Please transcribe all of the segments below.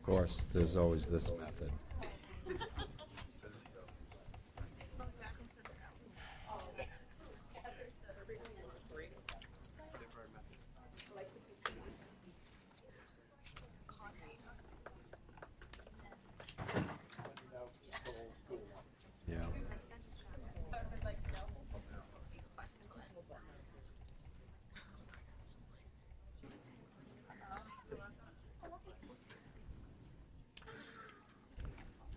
course, there's always this method. Yeah.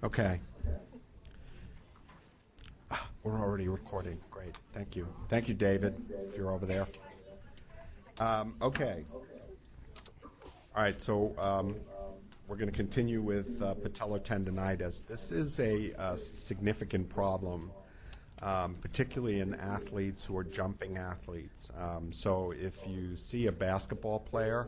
Okay. We're already recording. Great. Thank you. Thank you, David, if you're over there. Okay. All right, so we're going to continue with patellar tendonitis. This is a significant problem, particularly in athletes who are jumping athletes. So if you see a basketball player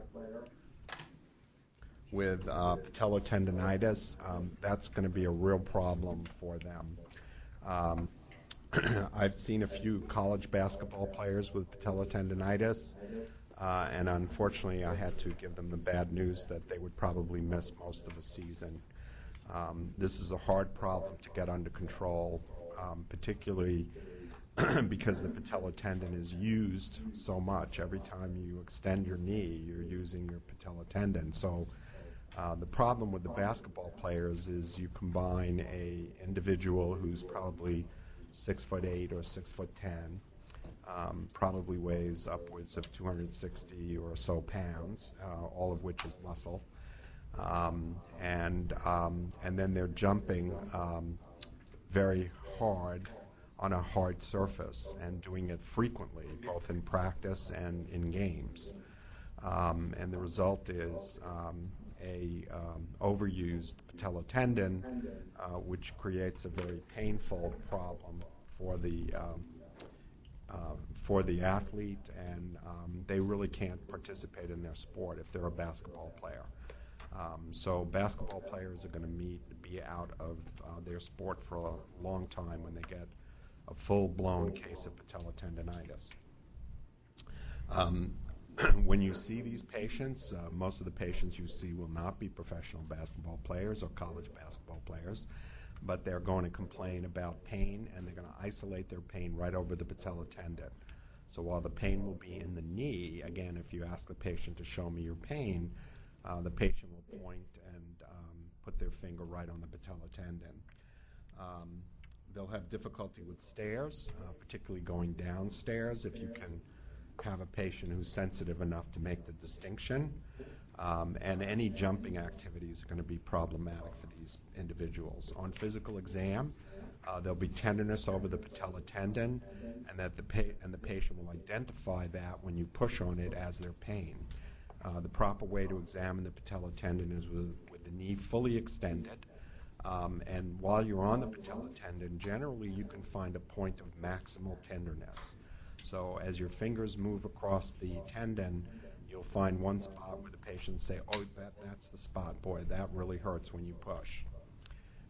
with patellar tendonitis, that's going to be a real problem for them. I've seen a few college basketball players with patellar tendonitis, and unfortunately I had to give them the bad news that they would probably miss most of the season. This is a hard problem to get under control, particularly because the patellar tendon is used so much. Every time you extend your knee, you're using your patellar tendon. So the problem with the basketball players is you combine a individual who's probably 6'8" or 6'10", probably weighs upwards of 260 or so pounds, all of which is muscle, and then they're jumping very hard on a hard surface and doing it frequently, both in practice and in games, and the result is a overused patellar tendon, which creates a very painful problem for the athlete, and they really can't participate in their sport if they're a basketball player. So basketball players are going to be out of their sport for a long time when they get a full-blown case of patellar tendonitis. When you see these patients, most of the patients you see will not be professional basketball players or college basketball players, but they're going to complain about pain, and they're going to isolate their pain right over the patellar tendon. So while the pain will be in the knee, again, if you ask the patient to show me your pain, the patient will point and put their finger right on the patellar tendon. They'll have difficulty with stairs, particularly going downstairs, if you can have a patient who's sensitive enough to make the distinction, and any jumping activities are going to be problematic for these individuals. On physical exam, there'll be tenderness over the patellar tendon, and the patient will identify that when you push on it as their pain. The proper way to examine the patellar tendon is with the knee fully extended, and while you're on the patellar tendon, generally you can find a point of maximal tenderness. So as your fingers move across the tendon, you'll find one spot where the patient say, oh, that's the spot. Boy, that really hurts when you push.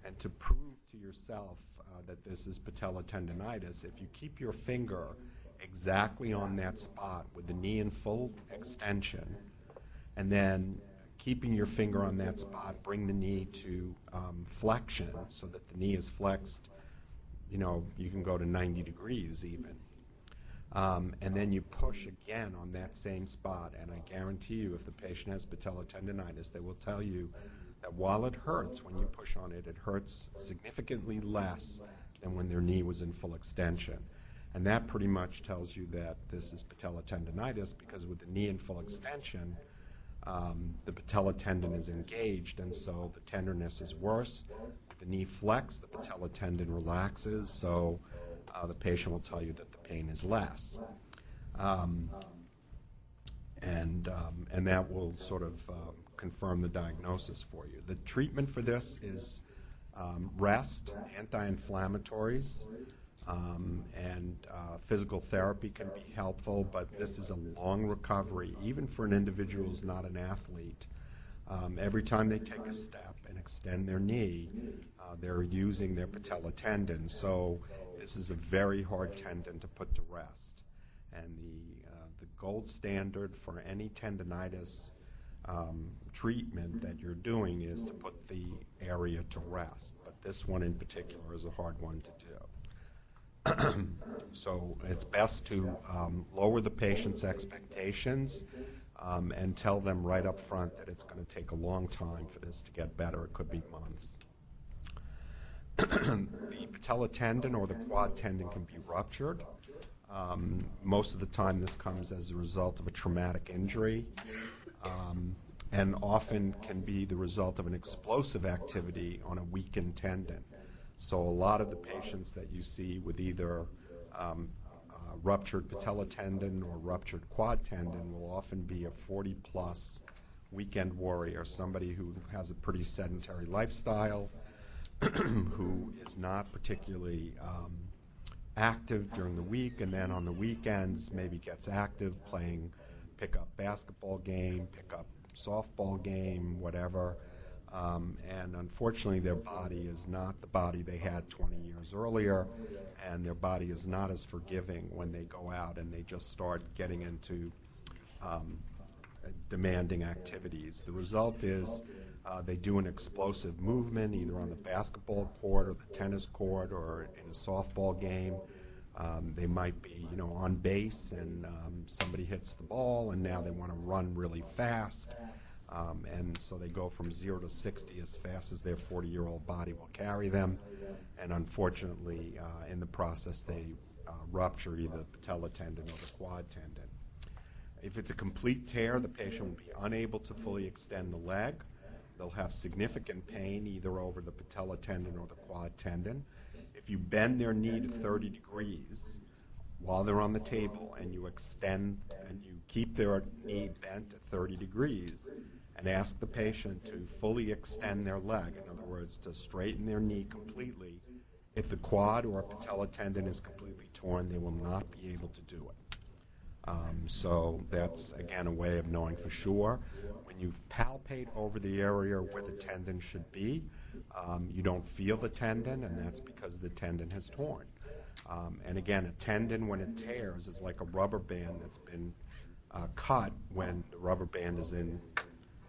And to prove to yourself that this is patellar tendonitis, if you keep your finger exactly on that spot with the knee in full extension, and then keeping your finger on that spot, bring the knee to flexion so that the knee is flexed, you can go to 90 degrees even. And then you push again on that same spot, and I guarantee you if the patient has patellar tendonitis, they will tell you that while it hurts when you push on it, it hurts significantly less than when their knee was in full extension. And that pretty much tells you that this is patellar tendonitis, because with the knee in full extension, the patellar tendon is engaged, and so the tenderness is worse. With the knee flexed, the patellar tendon relaxes, so the patient will tell you that the pain is less. And that will sort of confirm the diagnosis for you. The treatment for this is rest, anti-inflammatories, and physical therapy can be helpful, but this is a long recovery, even for an individual who's not an athlete. Every time they take a step and extend their knee, they're using their patellar tendon. So this is a very hard tendon to put to rest. And the gold standard for any tendonitis treatment that you're doing is to put the area to rest. But this one in particular is a hard one to do. So it's best to lower the patient's expectations and tell them right up front that it's going to take a long time for this to get better. It could be months. The patella tendon or the quad tendon can be ruptured. Most of the time this comes as a result of a traumatic injury and often can be the result of an explosive activity on a weakened tendon. So a lot of the patients that you see with either ruptured patella tendon or ruptured quad tendon will often be a 40-plus weekend warrior, somebody who has a pretty sedentary lifestyle, who is not particularly active during the week, and then on the weekends maybe gets active playing pickup basketball game, pickup softball game, whatever. And unfortunately their body is not the body they had 20 years earlier, and their body is not as forgiving when they go out and they just start getting into demanding activities. The result is they do an explosive movement either on the basketball court or the tennis court or in a softball game. They might be, on base and somebody hits the ball and now they want to run really fast. And so they go from 0 to 60 as fast as their 40-year-old body will carry them. And unfortunately, in the process, they rupture either the patella tendon or the quad tendon. If it's a complete tear, the patient will be unable to fully extend the leg. They'll have significant pain either over the patella tendon or the quad tendon. If you bend their knee to 30 degrees while they're on the table and you extend and you keep their knee bent at 30 degrees and ask the patient to fully extend their leg, in other words, to straighten their knee completely, if the quad or patella tendon is completely torn, they will not be able to do it. So that's, again, a way of knowing for sure. When you palpate over the area where the tendon should be, you don't feel the tendon, and that's because the tendon has torn. And again, a tendon, when it tears, is like a rubber band that's been cut when the rubber band is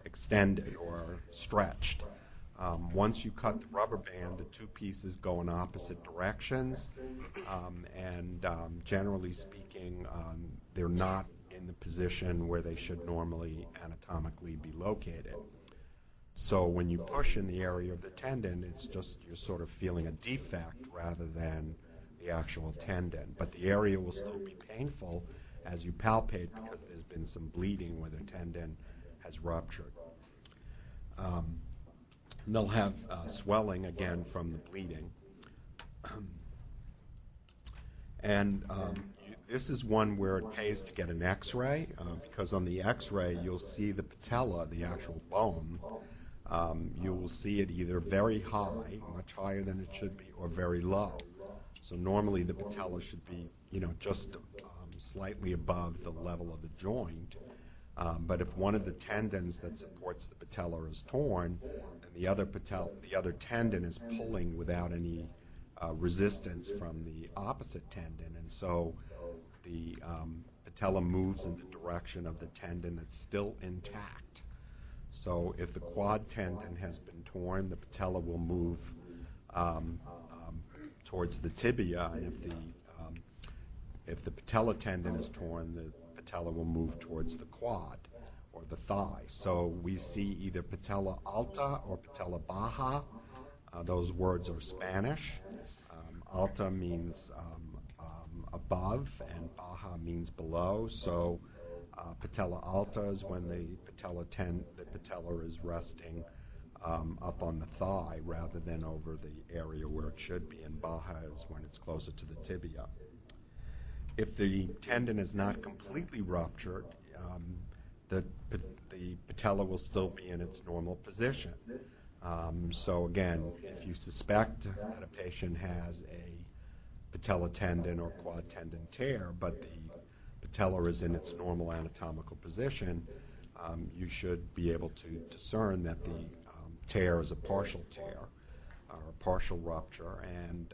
extended or stretched. Once you cut the rubber band, the two pieces go in opposite directions, and generally speaking, they're not in the position where they should normally anatomically be located. So when you push in the area of the tendon, it's just you're sort of feeling a defect rather than the actual tendon. But the area will still be painful as you palpate because there's been some bleeding where the tendon has ruptured. They'll have swelling, again, from the bleeding. And this is one where it pays to get an x-ray, because on the x-ray you'll see the patella, the actual bone. You will see it either very high, much higher than it should be, or very low. So normally the patella should be, just slightly above the level of the joint. But if one of the tendons that supports the patella is torn, then the other tendon is pulling without any resistance from the opposite tendon, and so the patella moves in the direction of the tendon that's still intact. So if the quad tendon has been torn, the patella will move towards the tibia, and if the patella tendon is torn, the patella will move towards the quad or the thigh. So we see either patella alta or patella baja. Those words are Spanish. Alta means above, and baja means below. So patella alta is when the patella is resting up on the thigh rather than over the area where it should be, and baja is when it's closer to the tibia. If the tendon is not completely ruptured, the patella will still be in its normal position. So again, if you suspect that a patient has a patella tendon or quad tendon tear, but the patella is in its normal anatomical position, you should be able to discern that the tear is a partial tear or a partial rupture, and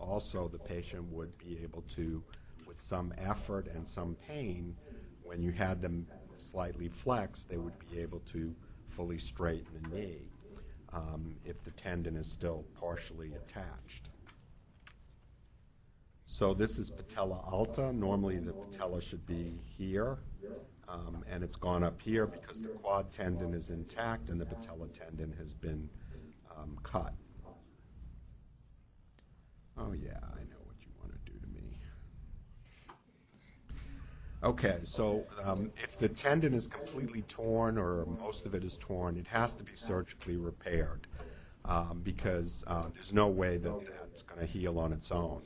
also the patient would be able to, with some effort and some pain, when you had them slightly flexed, they would be able to fully straighten the knee if the tendon is still partially attached. So this is patella alta. Normally the patella should be here, and it's gone up here because the quad tendon is intact and the patella tendon has been cut. Oh yeah, I know what you want to do to me. Okay, so if the tendon is completely torn or most of it is torn, it has to be surgically repaired because there's no way that that's going to heal on its own.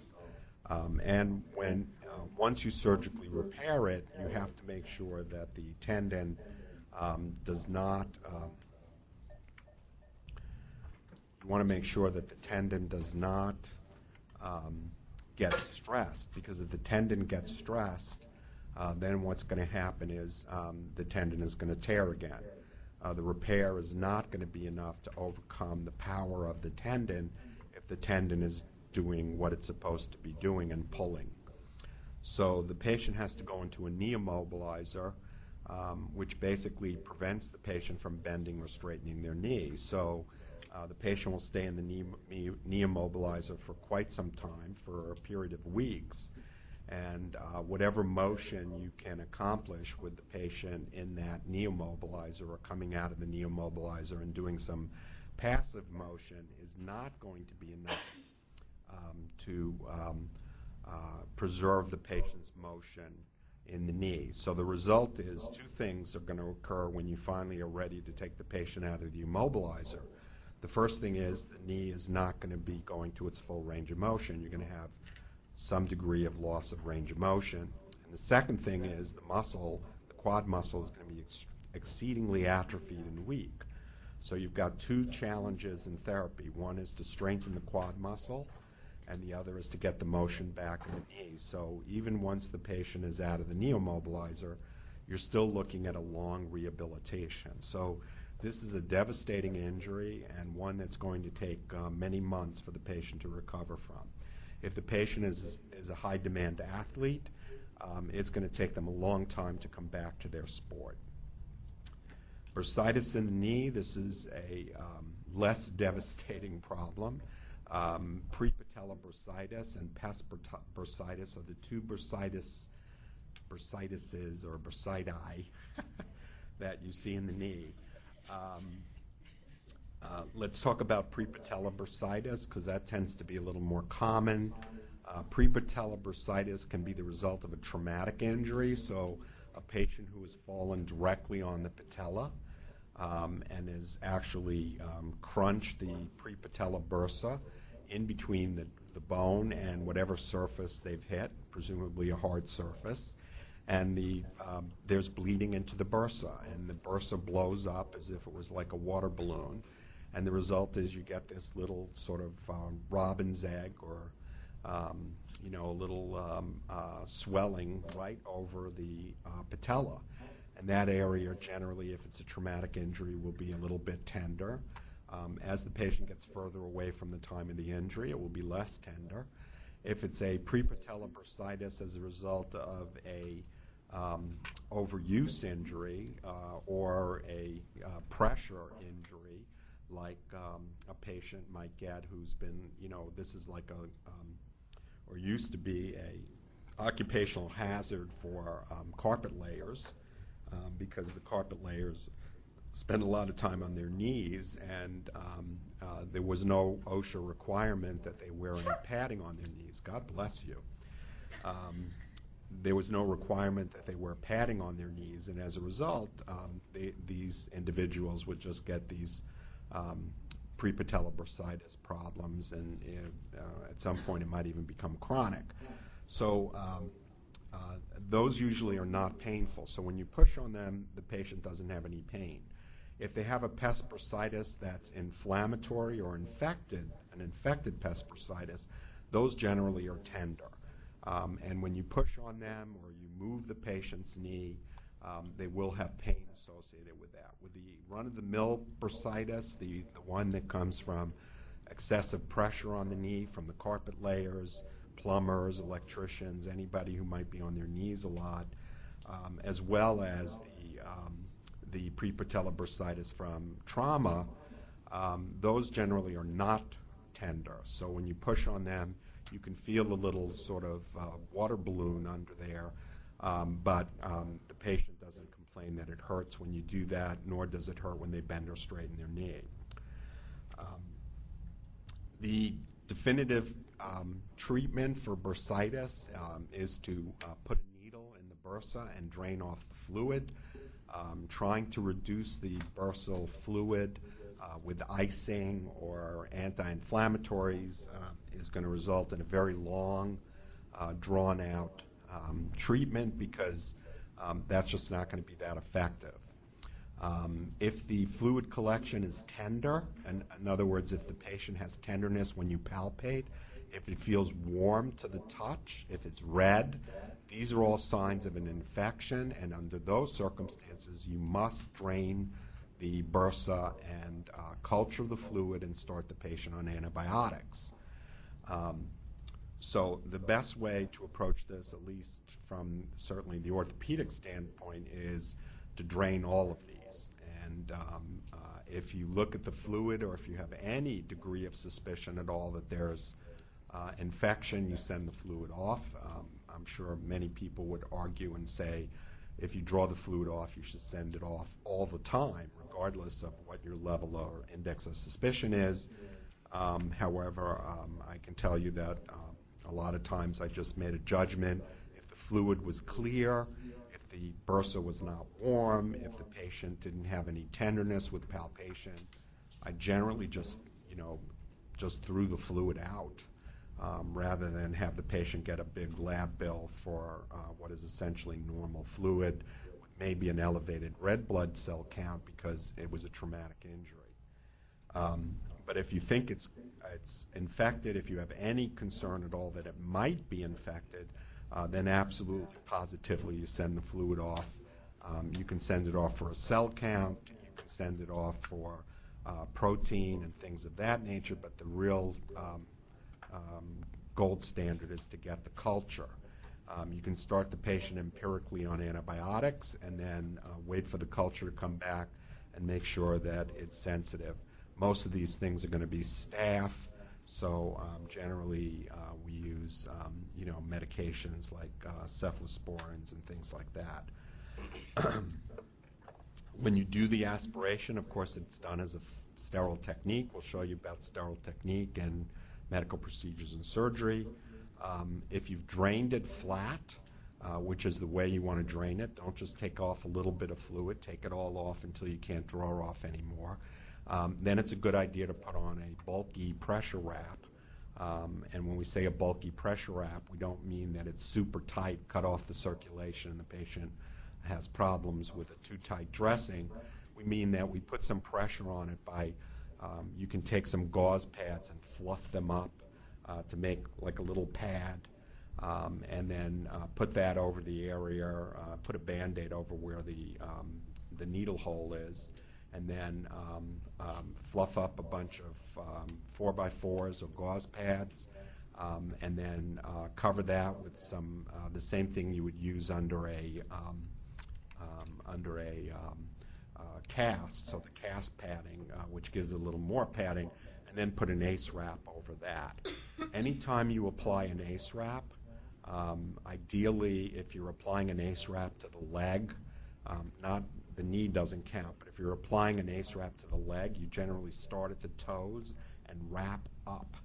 And when once you surgically repair it, you have to make sure that the tendon does not. You want to make sure that the tendon does not get stressed, because if the tendon gets stressed, then what's going to happen is the tendon is going to tear again. The repair is not going to be enough to overcome the power of the tendon if the tendon is doing what it's supposed to be doing and pulling. So the patient has to go into a knee immobilizer, which basically prevents the patient from bending or straightening their knee. So the patient will stay in the knee immobilizer for quite some time, for a period of weeks. And whatever motion you can accomplish with the patient in that knee immobilizer or coming out of the knee immobilizer and doing some passive motion is not going to be enough to preserve the patient's motion in the knee. So the result is two things are going to occur when you finally are ready to take the patient out of the immobilizer. The first thing is the knee is not going to be going to its full range of motion. You're going to have some degree of loss of range of motion. And the second thing is the muscle, the quad muscle, is going to be exceedingly atrophied and weak. So you've got two challenges in therapy. One is to strengthen the quad muscle, and the other is to get the motion back in the knee. So even once the patient is out of the knee immobilizer, you're still looking at a long rehabilitation. So this is a devastating injury and one that's going to take many months for the patient to recover from. If the patient is a high-demand athlete, it's going to take them a long time to come back to their sport. Bursitis in the knee, this is a less devastating problem. Prepatellar bursitis and pes bursitis are the two bursitises or bursiti that you see in the knee. Let's talk about prepatellar bursitis because that tends to be a little more common. Prepatellar bursitis can be the result of a traumatic injury, so a patient who has fallen directly on the patella and has actually crunched the prepatellar bursa in between the bone and whatever surface they've hit, presumably a hard surface, and there's bleeding into the bursa, and the bursa blows up as if it was like a water balloon, and the result is you get this little sort of robin's egg or a little swelling right over the patella. And that area generally, if it's a traumatic injury, will be a little bit tender. As the patient gets further away from the time of the injury, it will be less tender. If it's a prepatellar bursitis as a result of a overuse injury or a pressure injury, like a patient might get who's been, this is like or used to be a occupational hazard for carpet layers because the carpet layers spend a lot of time on their knees, and there was no OSHA requirement that they wear any padding on their knees. God bless you. There was no requirement that they wear padding on their knees, and as a result, these individuals would just get these prepatellar bursitis problems, and at some point it might even become chronic. So those usually are not painful. So when you push on them, the patient doesn't have any pain. If they have a pes bursitis that's inflammatory or infected, an infected pes bursitis, those generally are tender. And when you push on them or you move the patient's knee, they will have pain associated with that. With the run-of-the-mill bursitis, the one that comes from excessive pressure on the knee from the carpet layers, plumbers, electricians, anybody who might be on their knees a lot, as well as the the prepatellar bursitis from trauma, those generally are not tender. So when you push on them, you can feel a little sort of water balloon under there, but the patient doesn't complain that it hurts when you do that, nor does it hurt when they bend or straighten their knee. The definitive treatment for bursitis is to put a needle in the bursa and drain off the fluid. Trying to reduce the bursal fluid with icing or anti-inflammatories is going to result in a very long, drawn-out treatment because that's just not going to be that effective. If the fluid collection is tender, and in other words, if the patient has tenderness when you palpate, if it feels warm to the touch, if it's red, these are all signs of an infection, and under those circumstances, you must drain the bursa and culture the fluid and start the patient on antibiotics. So the best way to approach this, at least from certainly the orthopedic standpoint, is to drain all of these. And if you look at the fluid or if you have any degree of suspicion at all that there's infection, you send the fluid off. I'm sure many people would argue and say if you draw the fluid off, you should send it off all the time, regardless of what your level or index of suspicion is. However, I can tell you that a lot of times I just made a judgment. If the fluid was clear, if the bursa was not warm, if the patient didn't have any tenderness with palpation, I generally just threw the fluid out rather than have the patient get a big lab bill for what is essentially normal fluid with maybe an elevated red blood cell count because it was a traumatic injury. But if you think it's infected, if you have any concern at all that it might be infected, then absolutely, positively, you send the fluid off. You can send it off for a cell count. You can send it off for protein and things of that nature, but the real gold standard is to get the culture. You can start the patient empirically on antibiotics and then wait for the culture to come back and make sure that it's sensitive. Most of these things are going to be staph, so generally we use medications like cephalosporins and things like that. When you do the aspiration, of course, it's done as a sterile technique. We'll show you about sterile technique and medical procedures and surgery. If you've drained it flat, which is the way you want to drain it, don't just take off a little bit of fluid, take it all off until you can't draw off anymore. Then it's a good idea to put on a bulky pressure wrap. And when we say a bulky pressure wrap, we don't mean that it's super tight, cut off the circulation, and the patient has problems with a too tight dressing. We mean that we put some pressure on it by, you can take some gauze pads and fluff them up to make like a little pad, and then put that over the area, put a Band-Aid over where the needle hole is, and then fluff up a bunch of 4x4s or gauze pads, and then cover that with some the same thing you would use under a cast, so the cast padding, which gives a little more padding, and then put an ACE wrap over that. Anytime you apply an ACE wrap, ideally if you're applying an ACE wrap to the leg, not the knee doesn't count, but if you're applying an ACE wrap to the leg, you generally start at the toes and wrap up.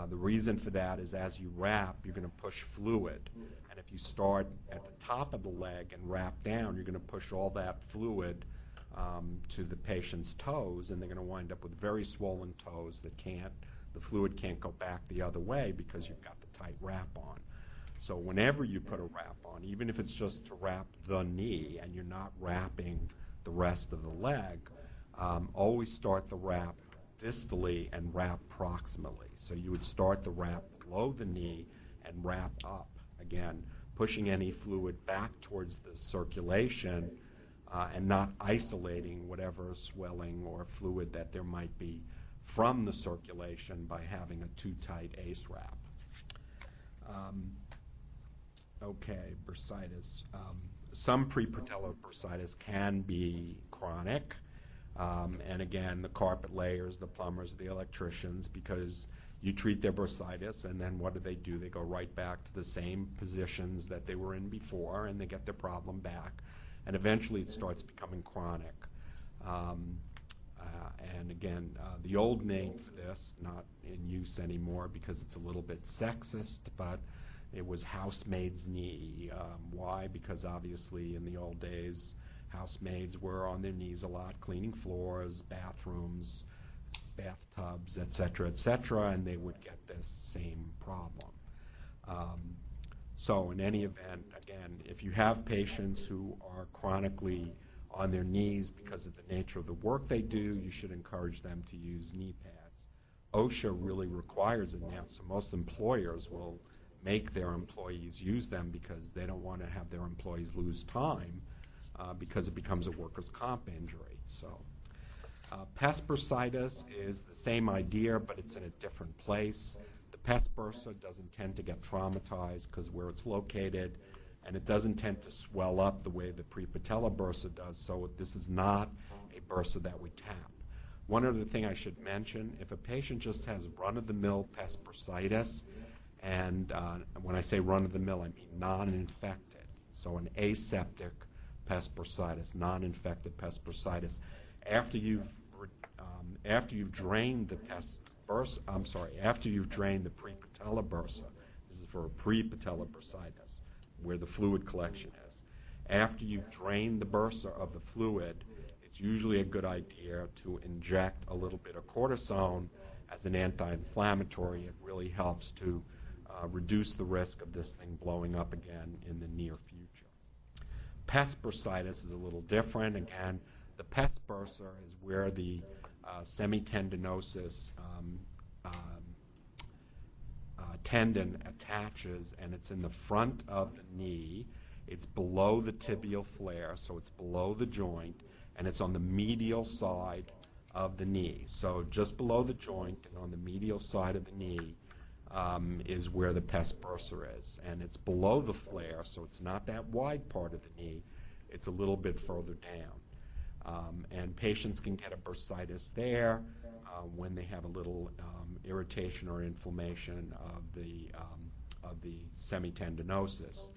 The reason for that is as you wrap, you're going to push fluid. And if you start at the top of the leg and wrap down, you're going to push all that fluid to the patient's toes, and they're going to wind up with very swollen toes that the fluid can't go back the other way because you've got the tight wrap on. So whenever you put a wrap on, even if it's just to wrap the knee and you're not wrapping the rest of the leg, always start the wrap distally and wrap proximally. So you would start the wrap below the knee and wrap up, again, pushing any fluid back towards the circulation and not isolating whatever swelling or fluid that there might be from the circulation by having a too tight ACE wrap. Okay, bursitis. some prepatellar bursitis can be chronic. And again, the carpet layers, the plumbers, the electricians, because you treat their bursitis, and then what do? They go right back to the same positions that they were in before, and they get their problem back. And eventually it starts becoming chronic. And again, the old name for this, not in use anymore because it's a little bit sexist, but it was housemaid's knee. Why? Because obviously in the old days, housemaids were on their knees a lot, cleaning floors, bathrooms, bathtubs, et cetera, and they would get this same problem. So in any event, again, if you have patients who are chronically on their knees because of the nature of the work they do, you should encourage them to use knee pads. OSHA really requires it now, so most employers will make their employees use them because they don't want to have their employees lose time because it becomes a workers' comp injury. So pes bursitis is the same idea, but it's in a different place. The pes bursa doesn't tend to get traumatized because where it's located, and it doesn't tend to swell up the way the prepatellar bursa does, so this is not a bursa that we tap. One other thing I should mention, if a patient just has run-of-the-mill pes bursitis, and when I say run-of-the-mill, I mean non-infected, so an aseptic pes bursitis, non-infected pes bursitis, after you've drained the after you've drained the prepatellar bursa, this is for a prepatellar bursitis, where the fluid collection is. After you've drained the bursa of the fluid, it's usually a good idea to inject a little bit of cortisone as an anti-inflammatory. It really helps to reduce the risk of this thing blowing up again in the near future. Pes bursitis is a little different. Again, the pes bursa is where the semitendinosus tendon attaches, and it's in the front of the knee. It's below the tibial flare, so it's below the joint, and it's on the medial side of the knee. So just below the joint and on the medial side of the knee is where the pes bursa is. And it's below the flare, so it's not that wide part of the knee. It's a little bit further down. And patients can get a bursitis there when they have a little irritation or inflammation of the semitendinosus.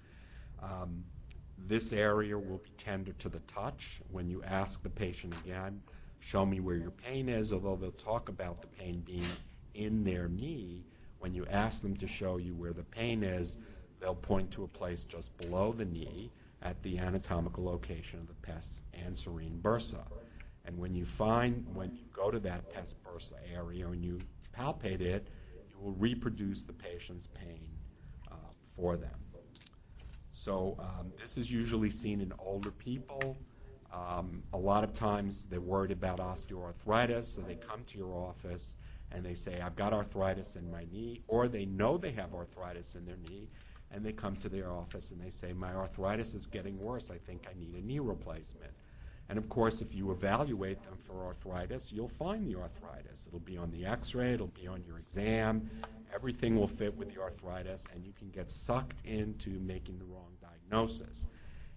This area will be tender to the touch. When you ask the patient again, show me where your pain is, although they'll talk about the pain being in their knee, when you ask them to show you where the pain is, they'll point to a place just below the knee at the anatomical location of the pes anserine bursa. And when you go to that pes bursa area and you palpate it, you will reproduce the patient's pain for them. So this is usually seen in older people. A lot of times they're worried about osteoarthritis, so they come to your office and they say, I've got arthritis in my knee, or they know they have arthritis in their knee, and they come to their office and they say, my arthritis is getting worse, I think I need a knee replacement. And of course, if you evaluate them for arthritis, you'll find the arthritis. It'll be on the x-ray, it'll be on your exam, everything will fit with the arthritis, and you can get sucked into making the wrong diagnosis.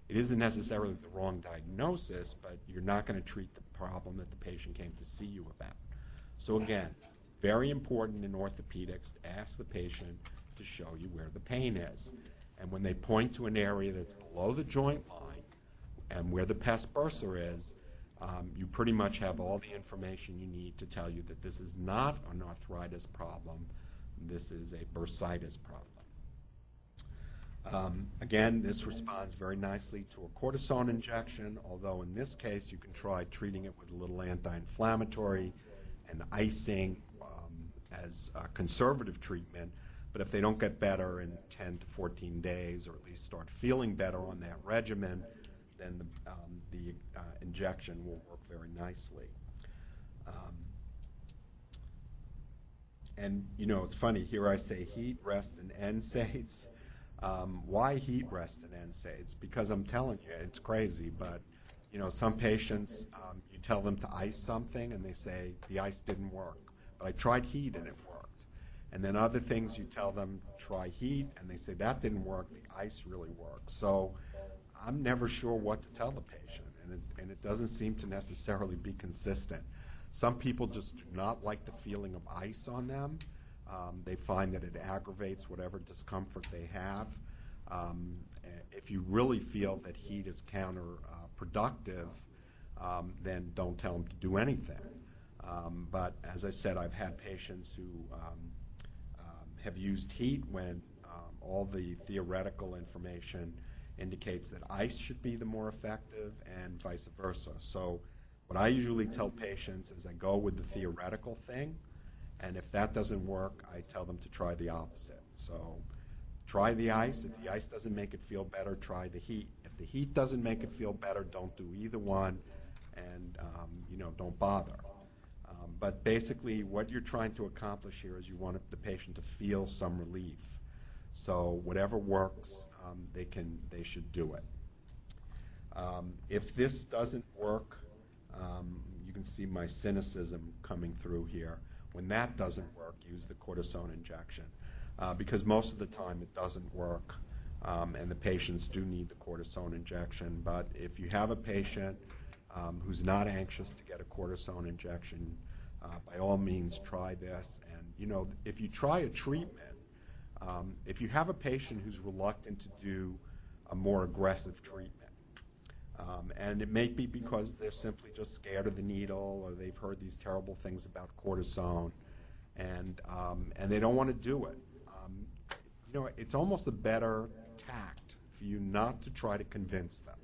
It isn't necessarily the wrong diagnosis, but you're not going to treat the problem that the patient came to see you about. So again, very important in orthopedics to ask the patient to show you where the pain is. And when they point to an area that's below the joint line and where the pes bursa is, you pretty much have all the information you need to tell you that this is not an arthritis problem, this is a bursitis problem. Again, this responds very nicely to a cortisone injection, although in this case you can try treating it with a little anti-inflammatory and icing as a conservative treatment. But if they don't get better in 10 to 14 days, or at least start feeling better on that regimen, then the injection will work very nicely. And you know, it's funny, here I say heat, rest, and NSAIDs. Why heat, rest, and NSAIDs? Because I'm telling you, it's crazy, but you know, some patients, you tell them to ice something and they say, the ice didn't work. But I tried heat and it worked. And then other things you tell them, try heat, and they say, that didn't work, the ice really works. So I'm never sure what to tell the patient, and it doesn't seem to necessarily be consistent. Some people just do not like the feeling of ice on them. They find that it aggravates whatever discomfort they have. If you really feel that heat is counterproductive, then don't tell them to do anything. But as I said, I've had patients who have used heat when all the theoretical information indicates that ice should be the more effective and vice versa. So what I usually tell patients is I go with the theoretical thing, and if that doesn't work, I tell them to try the opposite. So try the ice. If the ice doesn't make it feel better, try the heat. If the heat doesn't make it feel better, don't do either one, and don't bother. But basically, what you're trying to accomplish here is you want the patient to feel some relief. So whatever works, they should do it. If this doesn't work, you can see my cynicism coming through here. When that doesn't work, use the cortisone injection, because most of the time it doesn't work, and the patients do need the cortisone injection. But if you have a patient who's not anxious to get a cortisone injection, by all means try this. And if you try a treatment, if you have a patient who's reluctant to do a more aggressive treatment, and it may be because they're simply just scared of the needle, or they've heard these terrible things about cortisone, and they don't want to do it. It's almost a better tact for you not to try to convince them,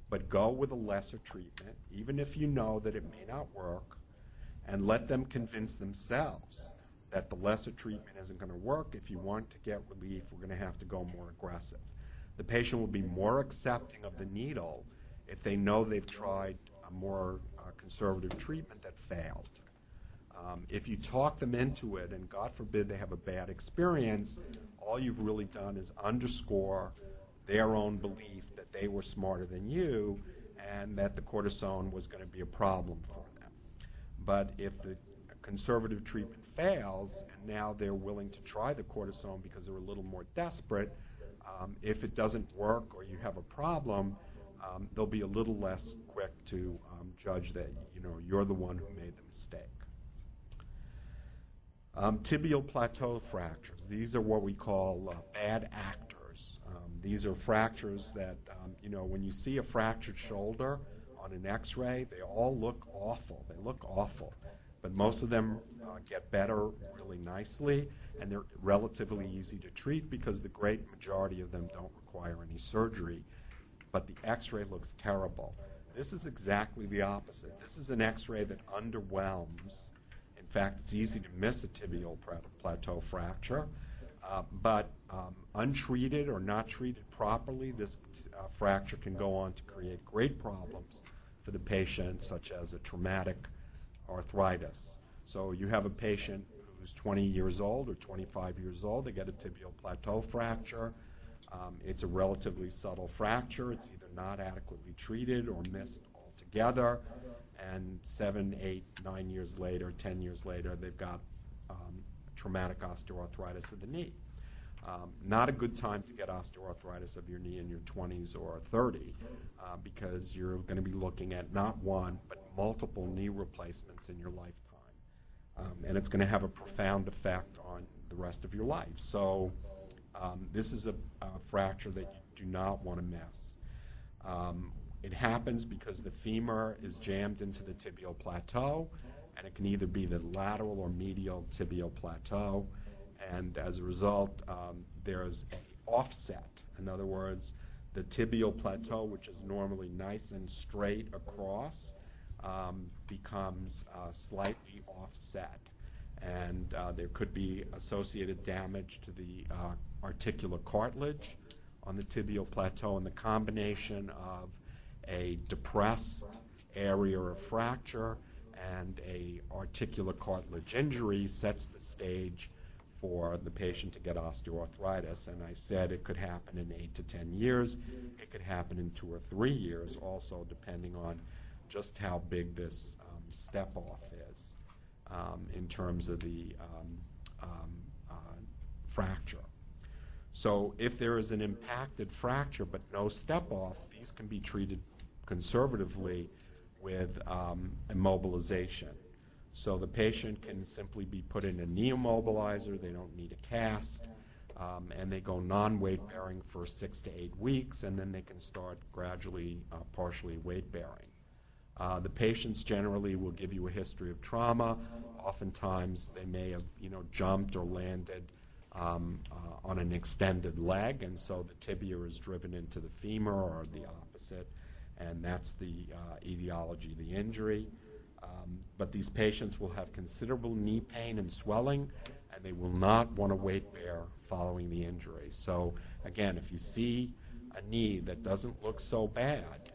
but go with a lesser treatment, even if you know that it may not work, and let them convince themselves that the lesser treatment isn't going to work. If you want to get relief, we're going to have to go more aggressive. The patient will be more accepting of the needle if they know they've tried a more conservative treatment that failed. If you talk them into it, and God forbid they have a bad experience, all you've really done is underscore their own belief that they were smarter than you and that the cortisone was going to be a problem for them. But if the conservative treatment fails and now they're willing to try the cortisone because they're a little more desperate, if it doesn't work or you have a problem, they'll be a little less quick to judge that you're the one who made the mistake. Tibial plateau fractures. These are what we call bad actors. These are fractures that, when you see a fractured shoulder on an x-ray, they all look awful. They look awful. But most of them get better really nicely, and they're relatively easy to treat because the great majority of them don't require any surgery. But the x-ray looks terrible. This is exactly the opposite. This is an x-ray that underwhelms. In fact, it's easy to miss a tibial plateau fracture. But untreated or not treated properly, this fracture can go on to create great problems for the patient, such as a traumatic arthritis. So you have a patient who's 20 years old or 25 years old, they get a tibial plateau fracture. It's a relatively subtle fracture. It's either not adequately treated or missed altogether. And 7, 8, 9 years later, 10 years later, they've got traumatic osteoarthritis of the knee. Not a good time to get osteoarthritis of your knee in your 20s or 30 because you're going to be looking at not one, but multiple knee replacements in your lifetime. And it's going to have a profound effect on the rest of your life. So this is a fracture that you do not want to miss. It happens because the femur is jammed into the tibial plateau, and it can either be the lateral or medial tibial plateau. And as a result, there's an offset. In other words, the tibial plateau, which is normally nice and straight across, becomes slightly offset. And there could be associated damage to the articular cartilage on the tibial plateau, and the combination of a depressed area of fracture and a articular cartilage injury sets the stage for the patient to get osteoarthritis. And I said it could happen in 8 to 10 years. It could happen in 2 or 3 years, also depending on just how big this step-off is in terms of the fracture. So if there is an impacted fracture but no step-off, these can be treated conservatively with immobilization. So the patient can simply be put in a knee immobilizer, they don't need a cast, and they go non-weight bearing for 6 to 8 weeks, and then they can start gradually partially weight bearing. The patients generally will give you a history of trauma. Oftentimes they may have jumped or landed on an extended leg, and so the tibia is driven into the femur or the opposite, and that's the etiology of the injury. But these patients will have considerable knee pain and swelling, and they will not want to weight bear following the injury. So again, if you see a knee that doesn't look so bad,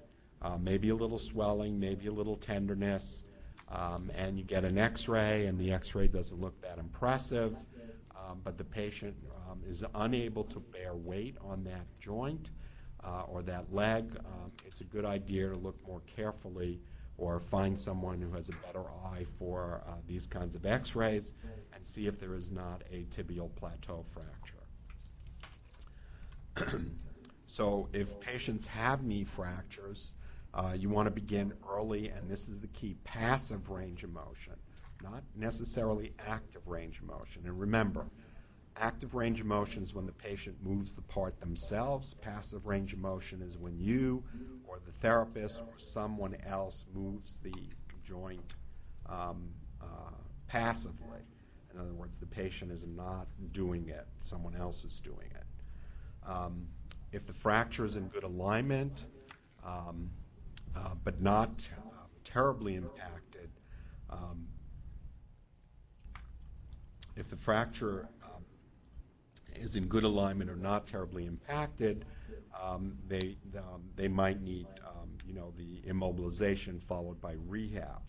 maybe a little swelling, maybe a little tenderness, and you get an x-ray and the x-ray doesn't look that impressive, but the patient is unable to bear weight on that joint or that leg, it's a good idea to look more carefully or find someone who has a better eye for these kinds of x-rays and see if there is not a tibial plateau fracture. So if patients have knee fractures, you want to begin early, and this is the key, passive range of motion, not necessarily active range of motion. And remember, active range of motion is when the patient moves the part themselves. Passive range of motion is when you or the therapist or someone else moves the joint passively. In other words, the patient is not doing it, someone else is doing it. If the fracture is in good alignment, but not terribly impacted, if the fracture is in good alignment or not terribly impacted, they might need the immobilization followed by rehab.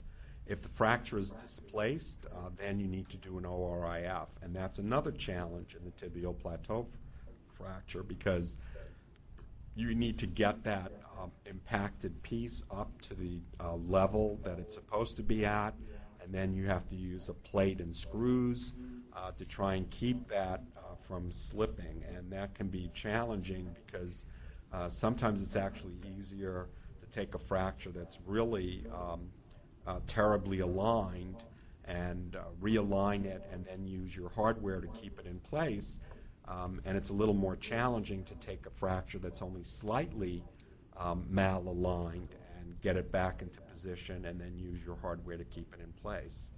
If the fracture is displaced, then you need to do an ORIF, and that's another challenge in the tibial plateau fracture because you need to get that impacted piece up to the level that it's supposed to be at, and then you have to use a plate and screws to try and keep that from slipping, and that can be challenging because sometimes it's actually easier to take a fracture that's really terribly aligned and realign it and then use your hardware to keep it in place. And it's a little more challenging to take a fracture that's only slightly malaligned and get it back into position and then use your hardware to keep it in place.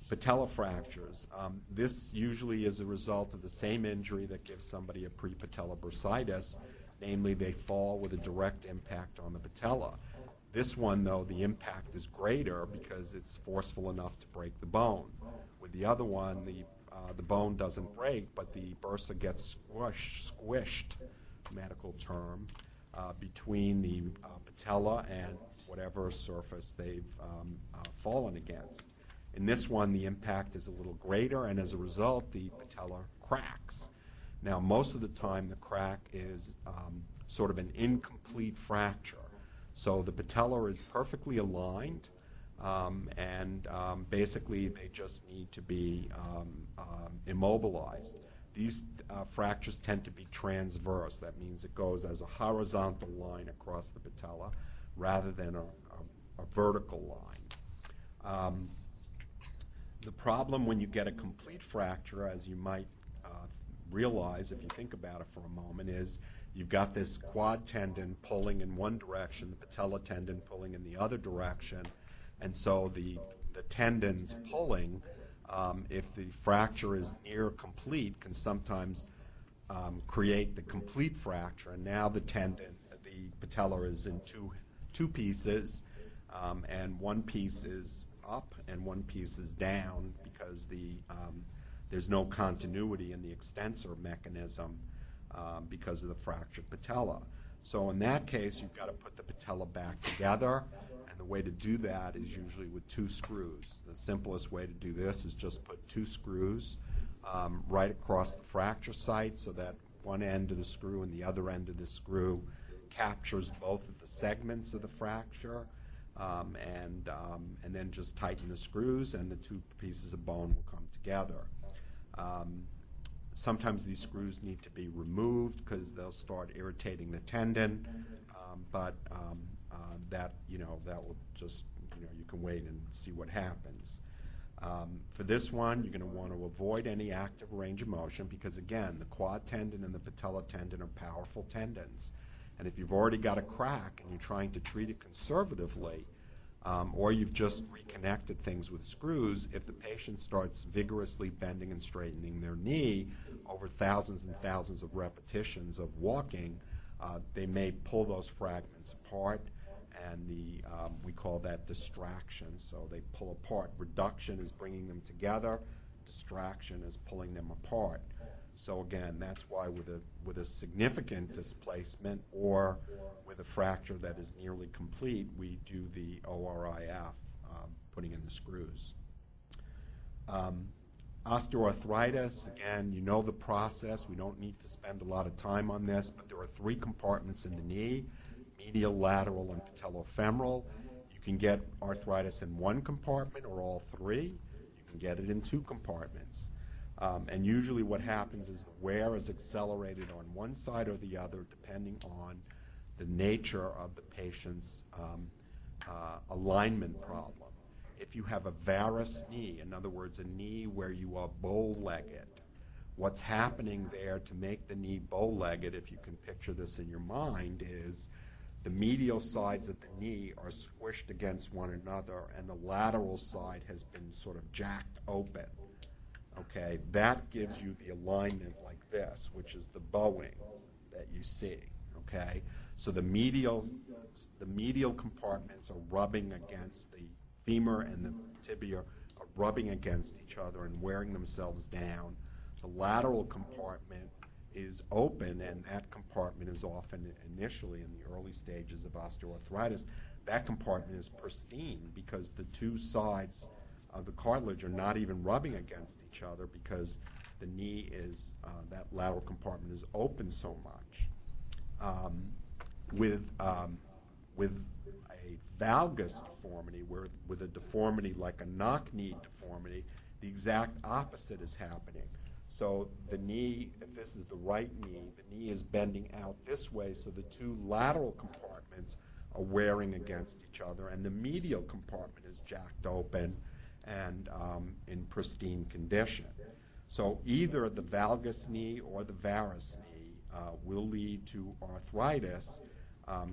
Patella fractures. This usually is a result of the same injury that gives somebody a pre-patella bursitis, namely they fall with a direct impact on the patella. This one, though, the impact is greater because it's forceful enough to break the bone. With the other one, the bone doesn't break, but the bursa gets squished, medical term, between the patella and whatever surface they've fallen against. In this one, the impact is a little greater, and as a result, the patella cracks. Now, most of the time, the crack is sort of an incomplete fracture. So the patella is perfectly aligned, and basically they just need to be immobilized. These fractures tend to be transverse. That means it goes as a horizontal line across the patella rather than a vertical line. The problem when you get a complete fracture, as you might realize if you think about it for a moment, is you've got this quad tendon pulling in one direction, the patella tendon pulling in the other direction, and so the tendons pulling, if the fracture is near complete, can sometimes create the complete fracture, and now the patella is in two pieces, and one piece is up and one piece is down because there's no continuity in the extensor mechanism because of the fractured patella. So in that case, you've got to put the patella back together, and the way to do that is usually with 2 screws. The simplest way to do this is just put 2 screws right across the fracture site so that one end of the screw and the other end of the screw captures both of the segments of the fracture, and then just tighten the screws and the 2 pieces of bone will come together. Sometimes these screws need to be removed because they'll start irritating the tendon, but that will just, you can wait and see what happens. For this one, you're going to want to avoid any active range of motion because, again, the quad tendon and the patella tendon are powerful tendons. And if you've already got a crack and you're trying to treat it conservatively, or you've just reconnected things with screws, if the patient starts vigorously bending and straightening their knee over thousands and thousands of repetitions of walking, they may pull those fragments apart, and we call that distraction. So they pull apart. Reduction is bringing them together. Distraction is pulling them apart. So again, that's why with a significant displacement or with a fracture that is nearly complete, we do the ORIF, putting in the screws. Osteoarthritis, again, you know the process. We don't need to spend a lot of time on this, but there are 3 compartments in the knee: medial, lateral, and patellofemoral. You can get arthritis in 1 compartment or all 3. You can get it in 2 compartments. And usually what happens is the wear is accelerated on one side or the other depending on the nature of the patient's alignment problem. If you have a varus knee, in other words, a knee where you are bow-legged, what's happening there to make the knee bow-legged, if you can picture this in your mind, is the medial sides of the knee are squished against one another and the lateral side has been sort of jacked open. Okay, that gives you the alignment like this, which is the bowing that you see. Okay, so the medial compartments are rubbing against the femur, and the tibia are rubbing against each other and wearing themselves down. The lateral compartment is open, and that compartment is often initially in the early stages of osteoarthritis. That compartment is pristine because the 2 sides of the cartilage are not even rubbing against each other because the knee is, that lateral compartment is open so much. With a valgus deformity, with a deformity like a knock-knee deformity, the exact opposite is happening. So the knee, if this is the right knee, the knee is bending out this way, so the 2 lateral compartments are wearing against each other, and the medial compartment is jacked open and in pristine condition. So either the valgus knee or the varus knee will lead to arthritis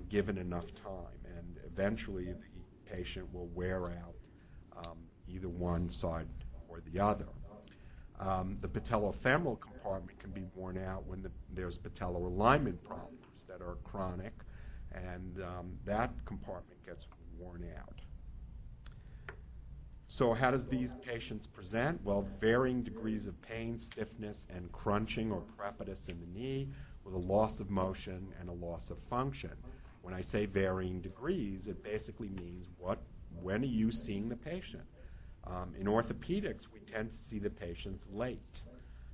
given enough time, and eventually the patient will wear out either one side or the other. The patellofemoral compartment can be worn out when there's patellar alignment problems that are chronic, and that compartment gets worn out. So how does these patients present? Well, varying degrees of pain, stiffness, and crunching or crepitus in the knee with a loss of motion and a loss of function. When I say varying degrees, it basically means when are you seeing the patient? In orthopedics, we tend to see the patients late.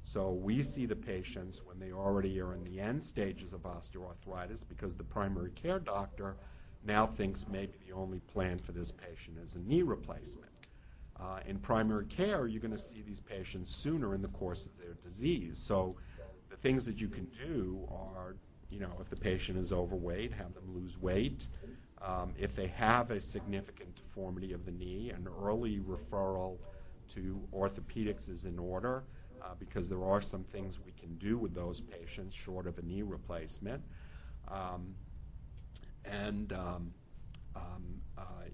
So we see the patients when they already are in the end stages of osteoarthritis because the primary care doctor now thinks maybe the only plan for this patient is a knee replacement. In primary care, you're going to see these patients sooner in the course of their disease. So the things that you can do are, if the patient is overweight, have them lose weight. If they have a significant deformity of the knee, an early referral to orthopedics is in order because there are some things we can do with those patients short of a knee replacement.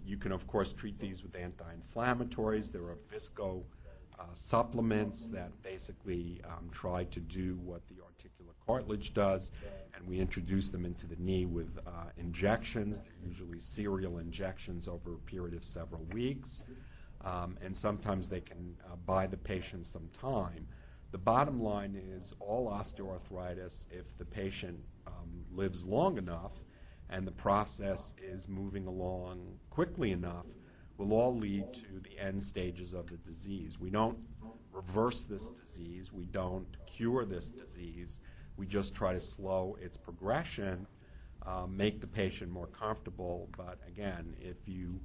You can, of course, treat these with anti-inflammatories. There are visco supplements that basically try to do what the articular cartilage does, and we introduce them into the knee with injections. They're usually serial injections over a period of several weeks, and sometimes they can buy the patient some time. The bottom line is all osteoarthritis, if the patient lives long enough and the process is moving along quickly enough, will all lead to the end stages of the disease. We don't reverse this disease. We don't cure this disease. We just try to slow its progression, make the patient more comfortable. But again, if you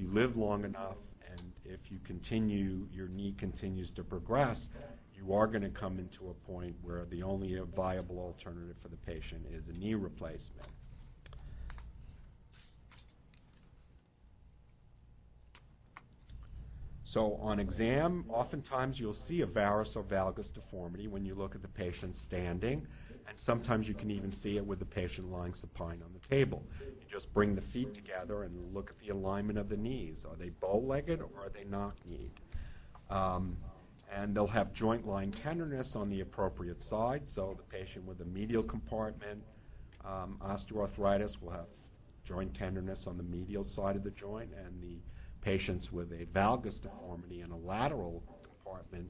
live long enough and if your knee continues to progress, you are going to come into a point where the only viable alternative for the patient is a knee replacement. So on exam, oftentimes you'll see a varus or valgus deformity when you look at the patient standing, and sometimes you can even see it with the patient lying supine on the table. You just bring the feet together and look at the alignment of the knees. Are they bow-legged or are they knock-kneed? And they'll have joint line tenderness on the appropriate side, so the patient with a medial compartment osteoarthritis will have joint tenderness on the medial side of the joint, and the patients with a valgus deformity and a lateral compartment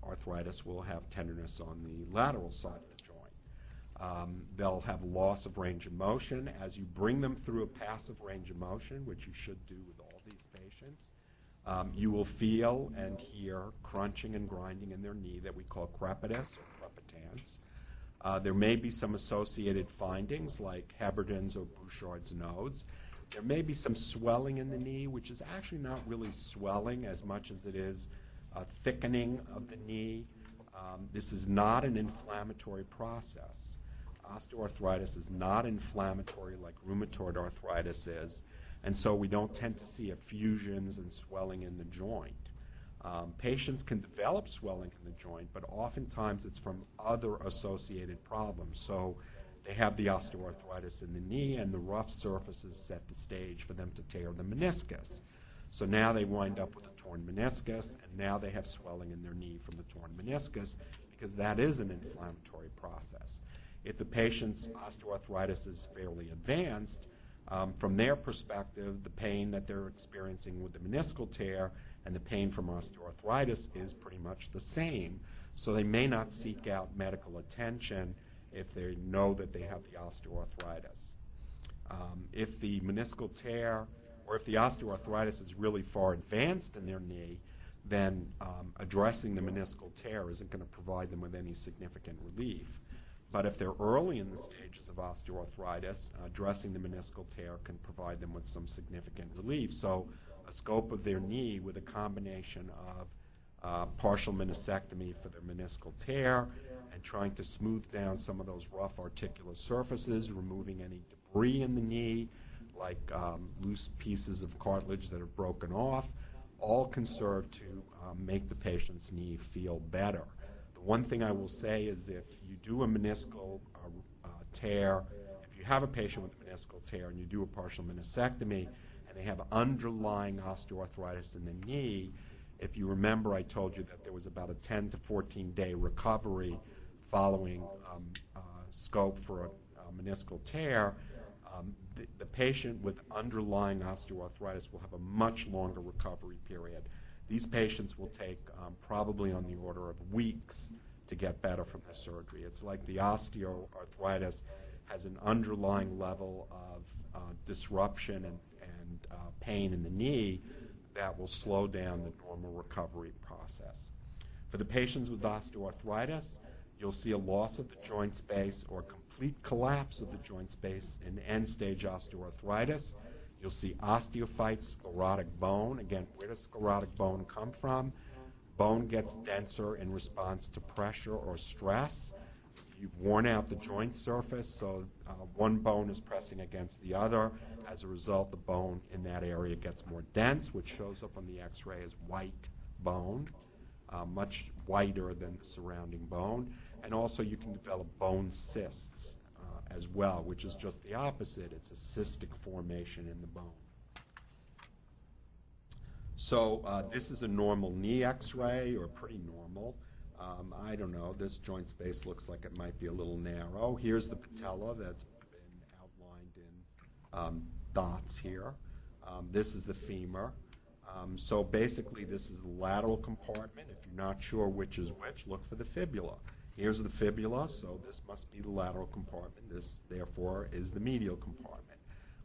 arthritis will have tenderness on the lateral side of the joint. They'll have loss of range of motion. As you bring them through a passive range of motion, which you should do with all these patients, you will feel and hear crunching and grinding in their knee that we call crepitus or crepitance. There may be some associated findings like Heberden's or Bouchard's nodes. There may be some swelling in the knee, which is actually not really swelling as much as it is a thickening of the knee. This is not an inflammatory process. Osteoarthritis is not inflammatory like rheumatoid arthritis is, and so we don't tend to see effusions and swelling in the joint. Patients can develop swelling in the joint, but oftentimes it's from other associated problems. So they have the osteoarthritis in the knee, and the rough surfaces set the stage for them to tear the meniscus. So now they wind up with a torn meniscus, and now they have swelling in their knee from the torn meniscus because that is an inflammatory process. If the patient's osteoarthritis is fairly advanced, from their perspective, the pain that they're experiencing with the meniscal tear and the pain from osteoarthritis is pretty much the same. So they may not seek out medical attention if they know that they have the osteoarthritis. If the meniscal tear or if the osteoarthritis is really far advanced in their knee, then addressing the meniscal tear isn't going to provide them with any significant relief. But if they're early in the stages of osteoarthritis, addressing the meniscal tear can provide them with some significant relief. So a scope of their knee with a combination of partial meniscectomy for their meniscal tear and trying to smooth down some of those rough articular surfaces, removing any debris in the knee, like loose pieces of cartilage that have broken off, all can serve to make the patient's knee feel better. The one thing I will say is if you do a meniscal tear, if you have a patient with a meniscal tear and you do a partial meniscectomy and they have underlying osteoarthritis in the knee, if you remember I told you that there was about a 10 to 14-day recovery following scope for a meniscal tear, the patient with underlying osteoarthritis will have a much longer recovery period. These patients will take probably on the order of weeks to get better from the surgery. It's like the osteoarthritis has an underlying level of disruption and pain in the knee that will slow down the normal recovery process. For the patients with osteoarthritis, you'll see a loss of the joint space or complete collapse of the joint space in end-stage osteoarthritis. You'll see osteophyte sclerotic bone. Again, where does sclerotic bone come from? Bone gets denser in response to pressure or stress. You've worn out the joint surface, so one bone is pressing against the other. As a result, the bone in that area gets more dense, which shows up on the x-ray as white bone, much whiter than the surrounding bone. And also you can develop bone cysts as well, which is just the opposite. It's a cystic formation in the bone. So this is a normal knee x-ray, or pretty normal. I don't know, this joint space looks like it might be a little narrow. Here's the patella that's been outlined in dots here. This is the femur. So basically this is the lateral compartment. If you're not sure which is which, look for the fibula. Here's the fibula, so this must be the lateral compartment. This, therefore, is the medial compartment.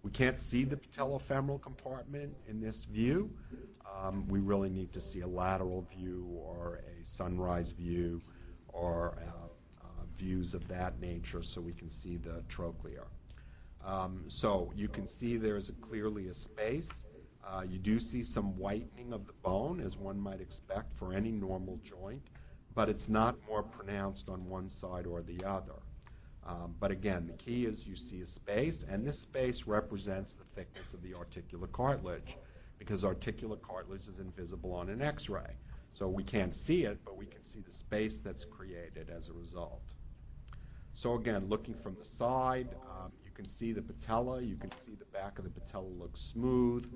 We can't see the patellofemoral compartment in this view. We really need to see a lateral view or a sunrise view or views of that nature so we can see the trochlea. So you can see there's clearly a space You do see some whitening of the bone, as one might expect for any normal joint, but it's not more pronounced on one side or the other. But again, the key is you see a space, and this space represents the thickness of the articular cartilage, because articular cartilage is invisible on an X-ray. So we can't see it, but we can see the space that's created as a result. So again, looking from the side, you can see the patella. You can see the back of the patella looks smooth.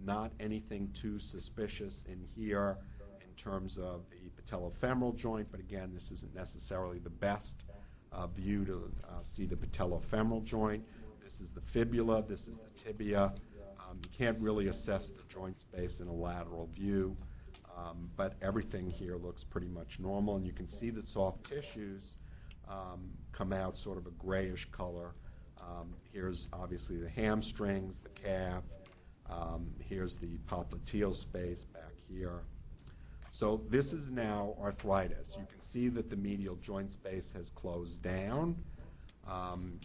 Not anything too suspicious in here in terms of the patellofemoral joint, but again, this isn't necessarily the best view to see the patellofemoral joint. This is the fibula. This is the tibia. You can't really assess the joint space in a lateral view, but everything here looks pretty much normal, and you can see the soft tissues come out sort of a grayish color. Here's obviously the hamstrings, the calf. Here's the popliteal space back here. So this is now arthritis. You can see that the medial joint space has closed down.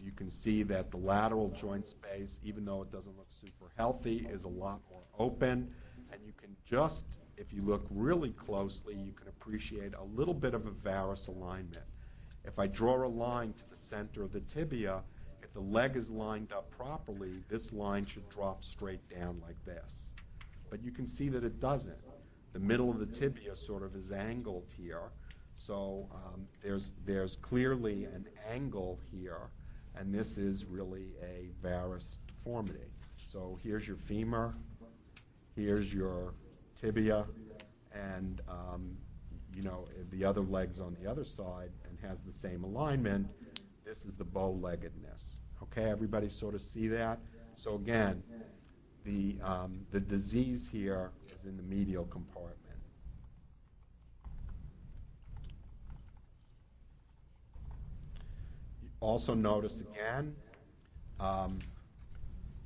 You can see that the lateral joint space, even though it doesn't look super healthy, is a lot more open. And you can just, if you look really closely, you can appreciate a little bit of a varus alignment. If I draw a line to the center of the tibia, if the leg is lined up properly, this line should drop straight down like this. But you can see that it doesn't. The middle of the tibia sort of is angled here. So there's clearly an angle here, and this is really a varus deformity. So here's your femur, here's your tibia, and the other leg's on the other side and has the same alignment. This is the bow-leggedness. Okay, everybody sort of see that? So again, the disease here is in the medial compartment. You also notice again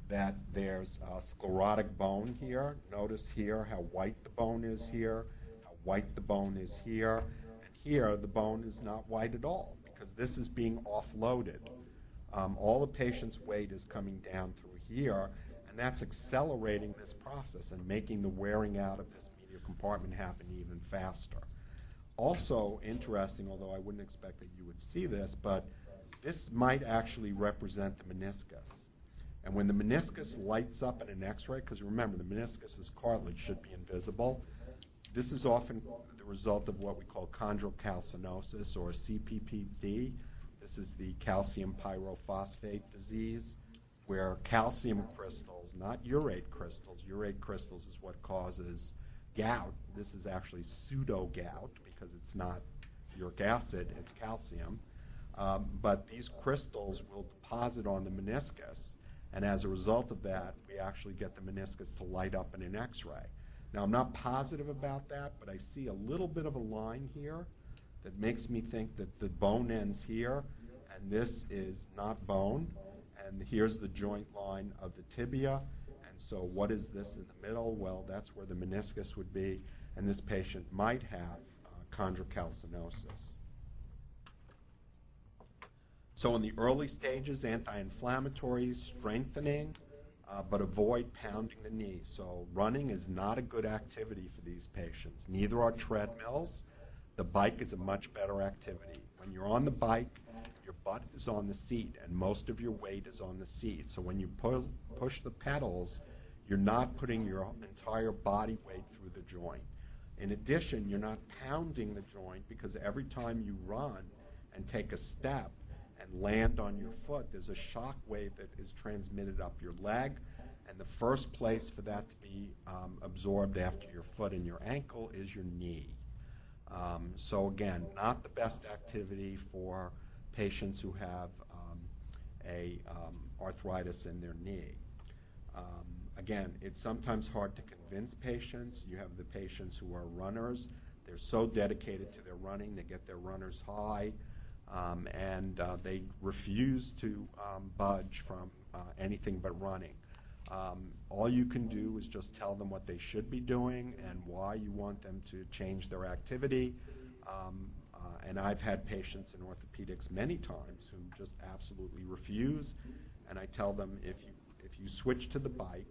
that there's a sclerotic bone here. Notice here how white the bone is here, how white the bone is here, and here the bone is not white at all because this is being offloaded. All the patient's weight is coming down through here, and that's accelerating this process and making the wearing out of this medial compartment happen even faster. Also interesting, although I wouldn't expect that you would see this, but this might actually represent the meniscus. And when the meniscus lights up in an X-ray, because remember, the meniscus's cartilage should be invisible, this is often the result of what we call chondrocalcinosis or CPPD. This is the calcium pyrophosphate disease, where calcium crystals, not urate crystals is what causes gout. This is actually pseudo-gout because it's not uric acid, it's calcium. But these crystals will deposit on the meniscus, and as a result of that, we actually get the meniscus to light up in an X-ray. Now, I'm not positive about that, but I see a little bit of a line here that makes me think that the bone ends here, and this is not bone. And here's the joint line of the tibia. And so what is this in the middle? Well, that's where the meniscus would be, and this patient might have chondrocalcinosis. So in the early stages, anti-inflammatories, strengthening, but avoid pounding the knee. So running is not a good activity for these patients. Neither are treadmills. The bike is a much better activity. When you're on the bike, your butt is on the seat, and most of your weight is on the seat. So when you push the pedals, you're not putting your entire body weight through the joint. In addition, you're not pounding the joint because every time you run and take a step and land on your foot, there's a shock wave that is transmitted up your leg, and the first place for that to be absorbed after your foot and your ankle is your knee. So again, not the best activity for patients who have arthritis in their knee. Again, it's sometimes hard to convince patients. You have the patients who are runners. They're so dedicated to their running, they get their runner's high, and they refuse to budge from anything but running. All you can do is just tell them what they should be doing and why you want them to change their activity. And I've had patients in orthopedics many times who just absolutely refuse. And I tell them if you switch to the bike,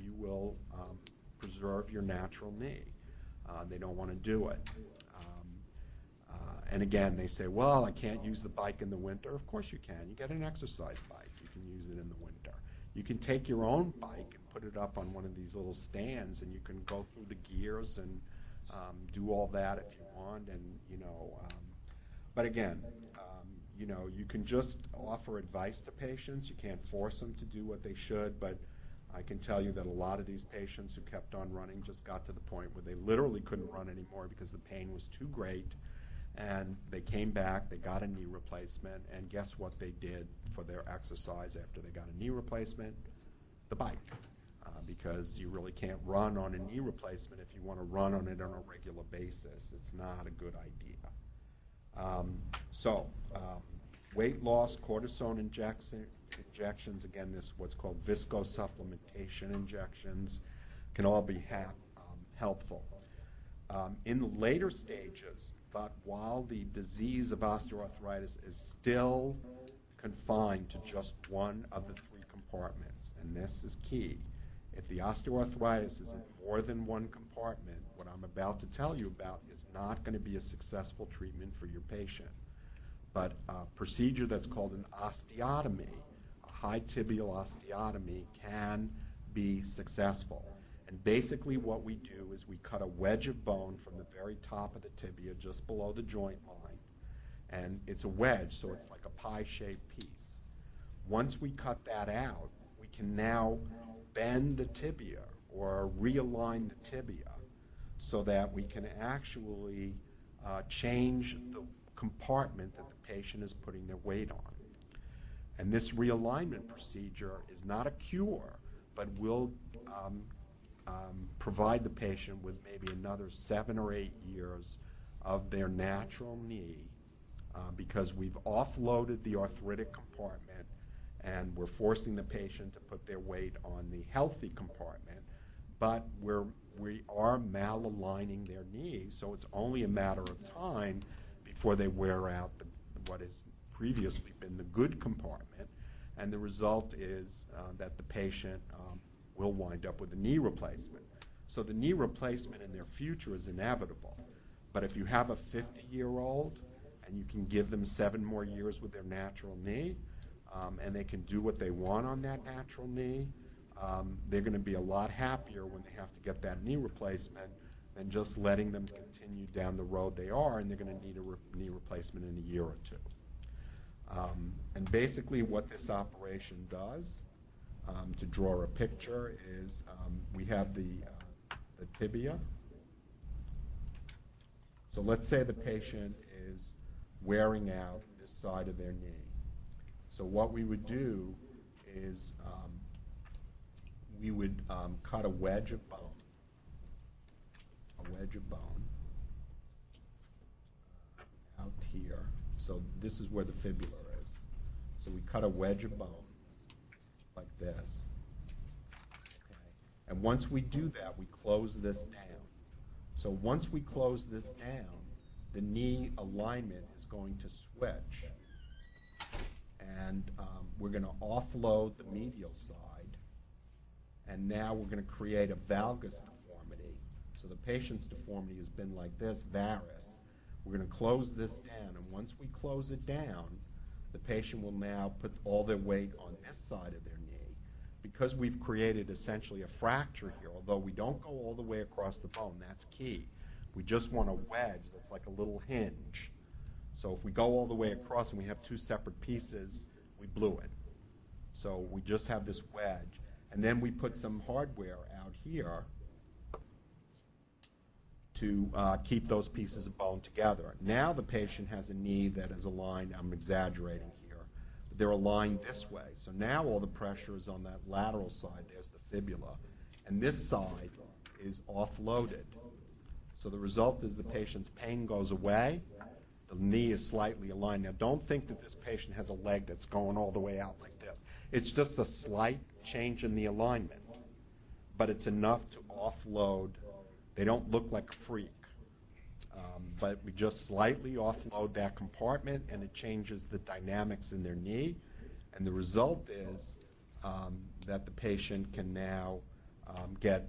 you will preserve your natural knee. They don't want to do it. And again, they say, well, I can't use the bike in the winter. Of course you can. You get an exercise bike. You can use it in the winter. You can take your own bike and put it up on one of these little stands, and you can go through the gears and do all that if you want. And, but again, you can just offer advice to patients. You can't force them to do what they should, but I can tell you that a lot of these patients who kept on running just got to the point where they literally couldn't run anymore because the pain was too great. And they came back, they got a knee replacement, and guess what they did for their exercise after they got a knee replacement? The bike. Because you really can't run on a knee replacement if you want to run on it on a regular basis. It's not a good idea. Weight loss, cortisone injections, again, this what's called viscosupplementation injections, can all be helpful. In the later stages, but while the disease of osteoarthritis is still confined to just one of the three compartments, and this is key. If the osteoarthritis is in more than one compartment, what I'm about to tell you about is not going to be a successful treatment for your patient. But a procedure that's called an osteotomy, a high tibial osteotomy, can be successful. And basically what we do is we cut a wedge of bone from the very top of the tibia, just below the joint line. And it's a wedge, so it's like a pie-shaped piece. Once we cut that out, we can now bend the tibia or realign the tibia so that we can actually change the compartment that the patient is putting their weight on. And this realignment procedure is not a cure, but will provide the patient with maybe another 7 or 8 years of their natural knee because we've offloaded the arthritic compartment and we're forcing the patient to put their weight on the healthy compartment, but we are malaligning their knee, so it's only a matter of time before they wear out what has previously been the good compartment, and the result is that the patient will wind up with a knee replacement. So the knee replacement in their future is inevitable. But if you have a 50-year-old and you can give them 7 more years with their natural knee, and they can do what they want on that natural knee, they're going to be a lot happier when they have to get that knee replacement than just letting them continue down the road they are, and they're going to need a knee replacement in a year or two. And basically what this operation does, to draw a picture, is we have the tibia. So let's say the patient is wearing out this side of their knee. So what we would do is we would cut a wedge of bone, out here. So this is where the fibula is. So we cut a wedge of bone like this. Okay. And once we do that, we close this down. So once we close this down, the knee alignment is going to switch. And we're going to offload the medial side. And now we're going to create a valgus deformity. So the patient's deformity has been like this, varus. We're going to close this down. And once we close it down, the patient will now put all their weight on this side of their knee. Because we've created essentially a fracture here, although we don't go all the way across the bone, that's key. We just want a wedge that's like a little hinge. So if we go all the way across and we have 2 separate pieces, we blew it. So we just have this wedge. And then we put some hardware out here to keep those pieces of bone together. Now the patient has a knee that is aligned, I'm exaggerating here, but they're aligned this way. So now all the pressure is on that lateral side, there's the fibula, and this side is offloaded. So the result is the patient's pain goes away, the knee is slightly aligned. Now don't think that this patient has a leg that's going all the way out like this. It's just a slight change in the alignment, but it's enough to offload. They don't look like a freak, but we just slightly offload that compartment and it changes the dynamics in their knee. And the result is that the patient can now get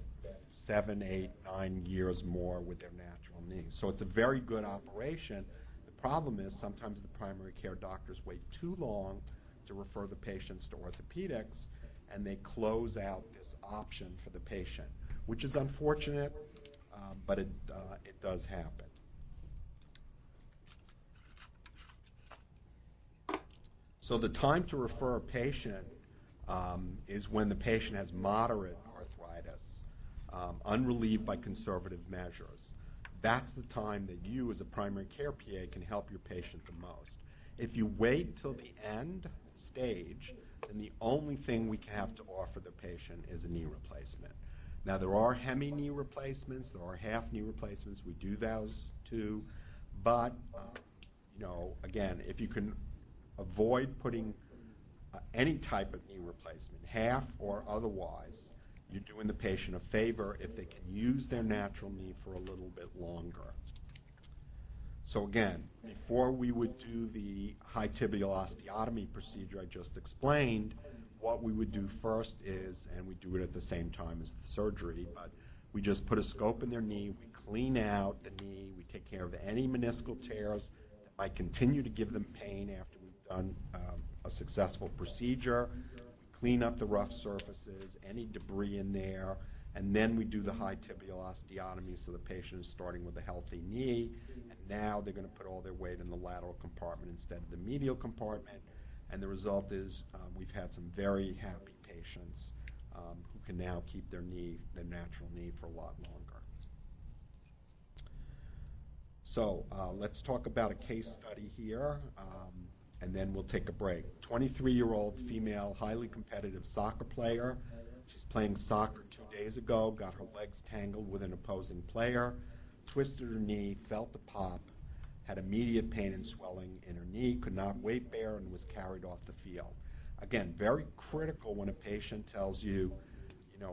7, 8, 9 years more with their natural knee. So it's a very good operation. The problem is sometimes the primary care doctors wait too long to refer the patients to orthopedics, and they close out this option for the patient, which is unfortunate, but it does happen. So the time to refer a patient is when the patient has moderate arthritis, unrelieved by conservative measures. That's the time that you as a primary care PA can help your patient the most. If you wait till the end stage, then the only thing we have to offer the patient is a knee replacement. Now, there are hemi-knee replacements, there are half-knee replacements, we do those too, but, again, if you can avoid putting any type of knee replacement, half or otherwise, you're doing the patient a favor if they can use their natural knee for a little bit longer. So again, before we would do the high tibial osteotomy procedure I just explained, what we would do first is, and we do it at the same time as the surgery, but we just put a scope in their knee, we clean out the knee, we take care of any meniscal tears that might continue to give them pain after we've done a successful procedure. We clean up the rough surfaces, any debris in there, and then we do the high tibial osteotomy so the patient is starting with a healthy knee, and now they're going to put all their weight in the lateral compartment instead of the medial compartment, and the result is we've had some very happy patients who can now keep their natural knee for a lot longer. So let's talk about a case study here, and then we'll take a break. 23-year-old female, highly competitive soccer player. She's playing soccer 2 days ago, got her legs tangled with an opposing player, twisted her knee, felt a pop, had immediate pain and swelling in her knee, could not weight bear, and was carried off the field. Again, very critical when a patient tells you,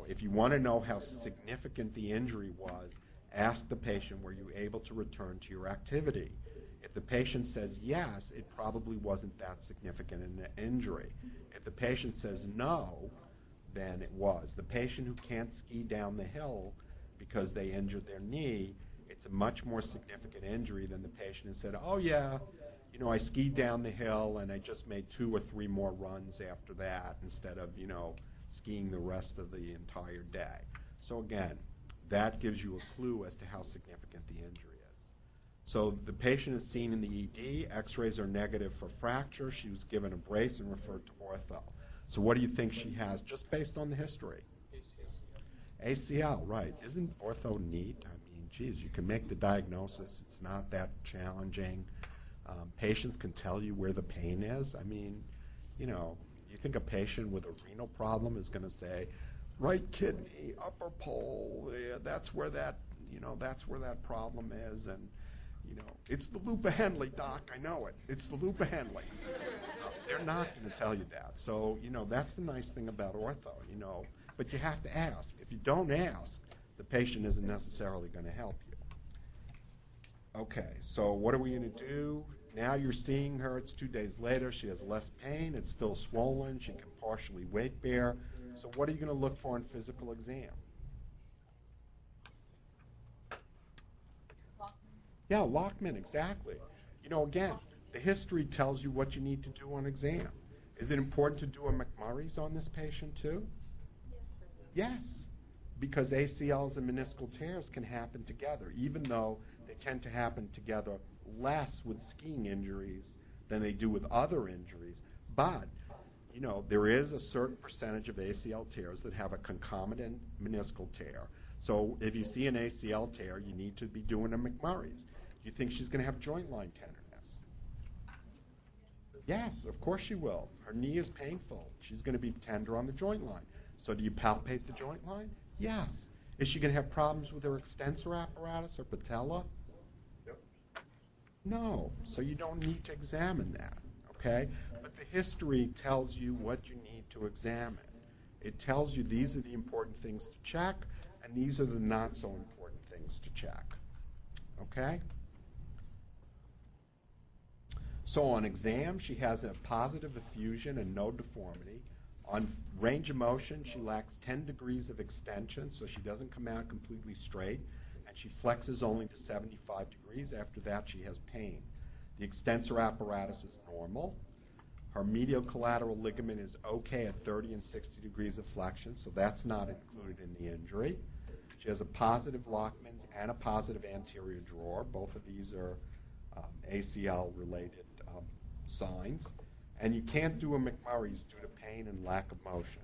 if you want to know how significant the injury was, ask the patient, were you able to return to your activity? If the patient says yes, it probably wasn't that significant an injury. If the patient says no, then it was. The patient who can't ski down the hill because they injured their knee, it's a much more significant injury than the patient who said, oh yeah, I skied down the hill and I just made 2 or 3 more runs after that instead of, skiing the rest of the entire day. So again, that gives you a clue as to how significant the injury is. So the patient is seen in the ED, x-rays are negative for fracture, she was given a brace and referred to ortho. So what do you think she has, just based on the history? ACL, right. Isn't ortho neat? I mean, geez, you can make the diagnosis. It's not that challenging. Patients can tell you where the pain is. I mean, you think a patient with a renal problem is going to say, right kidney, upper pole, yeah, that's where that problem is, and it's the loop of Henle, doc. I know it. It's the loop of Henle. They're not going to tell you that. So, that's the nice thing about ortho, but you have to ask. If you don't ask, the patient isn't necessarily going to help you. Okay, so what are we going to do? Now you're seeing her. It's 2 days later. She has less pain. It's still swollen. She can partially weight bear. So what are you going to look for in physical exam? Yeah, Lockman, exactly. Again, the history tells you what you need to do on exam. Is it important to do a McMurray's on this patient too? Yes, because ACLs and meniscal tears can happen together, even though they tend to happen together less with skiing injuries than they do with other injuries. But, there is a certain percentage of ACL tears that have a concomitant meniscal tear. So if you see an ACL tear, you need to be doing a McMurray's. You think she's going to have joint line tenderness? Yes, of course she will. Her knee is painful. She's going to be tender on the joint line. So do you palpate the joint line? Yes. Is she going to have problems with her extensor apparatus or patella? Yep. No. So you don't need to examine that, okay? But the history tells you what you need to examine. It tells you these are the important things to check, and these are the not so important things to check, okay? So on exam, she has a positive effusion and no deformity, On range of motion, she lacks 10 degrees of extension, so she doesn't come out completely straight, and she flexes only to 75 degrees. After that, she has pain. The extensor apparatus is normal. Her medial collateral ligament is okay at 30 and 60 degrees of flexion, so that's not included in the injury. She has a positive Lockman's and a positive anterior drawer. Both of these are ACL-related signs. And you can't do a McMurray's due to pain and lack of motion.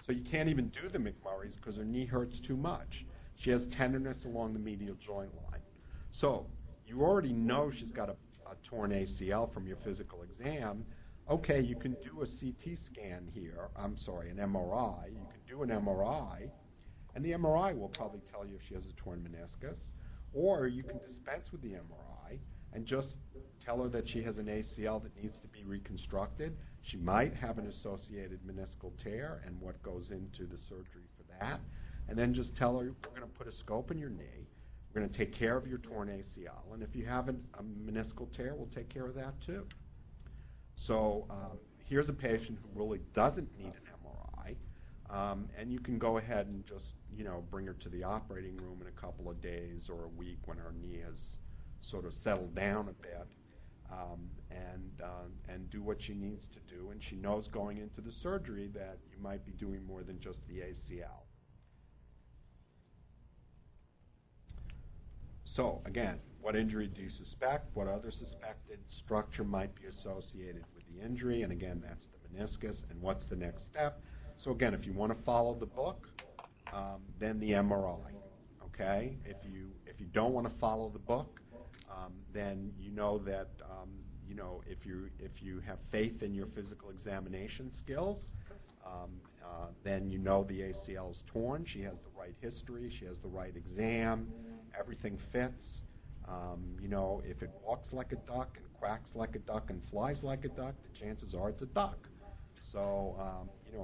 So you can't even do the McMurray's because her knee hurts too much. She has tenderness along the medial joint line. So you already know she's got a torn ACL from your physical exam. Okay, you can do a CT scan here. I'm sorry, an MRI. You can do an MRI, and the MRI will probably tell you if she has a torn meniscus. Or you can dispense with the MRI and just tell her that she has an ACL that needs to be reconstructed. She might have an associated meniscal tear and what goes into the surgery for that. And then just tell her, we're going to put a scope in your knee. We're going to take care of your torn ACL. And if you have a meniscal tear, we'll take care of that too. So here's a patient who really doesn't need an MRI. And you can go ahead and just, bring her to the operating room in a couple of days or a week when her knee has sort of settled down a bit, and do what she needs to do. And she knows going into the surgery that you might be doing more than just the ACL. So again, what injury do you suspect? What other suspected structure might be associated with the injury? And again, that's the meniscus. And what's the next step? So again, if you want to follow the book, then the MRI. Okay? If you don't want to follow the book, then you know that if you have faith in your physical examination skills, then you know the ACL is torn. She has the right history. She has the right exam. Everything fits. If it walks like a duck and quacks like a duck and flies like a duck, the chances are it's a duck. So,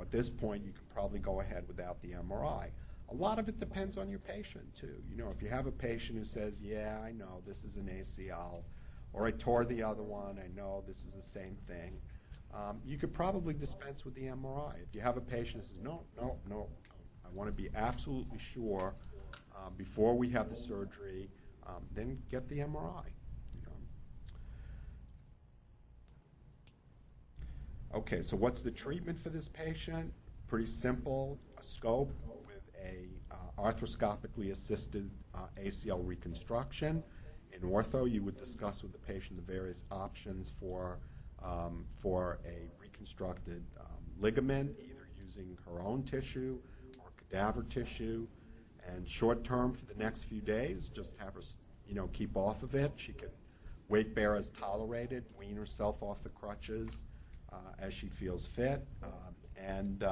at this point, you can probably go ahead without the MRI. A lot of it depends on your patient, too. If you have a patient who says, yeah, I know this is an ACL, or I tore the other one, I know this is the same thing, you could probably dispense with the MRI. If you have a patient who says, no, I want to be absolutely sure before we have the surgery, then get the MRI. Okay, so what's the treatment for this patient? Pretty simple, a scope with a arthroscopically assisted ACL reconstruction. In ortho, you would discuss with the patient the various options for a reconstructed ligament, either using her own tissue or cadaver tissue. And short term for the next few days, just have her, keep off of it. She can weight bear as tolerated, wean herself off the crutches as she feels fit. And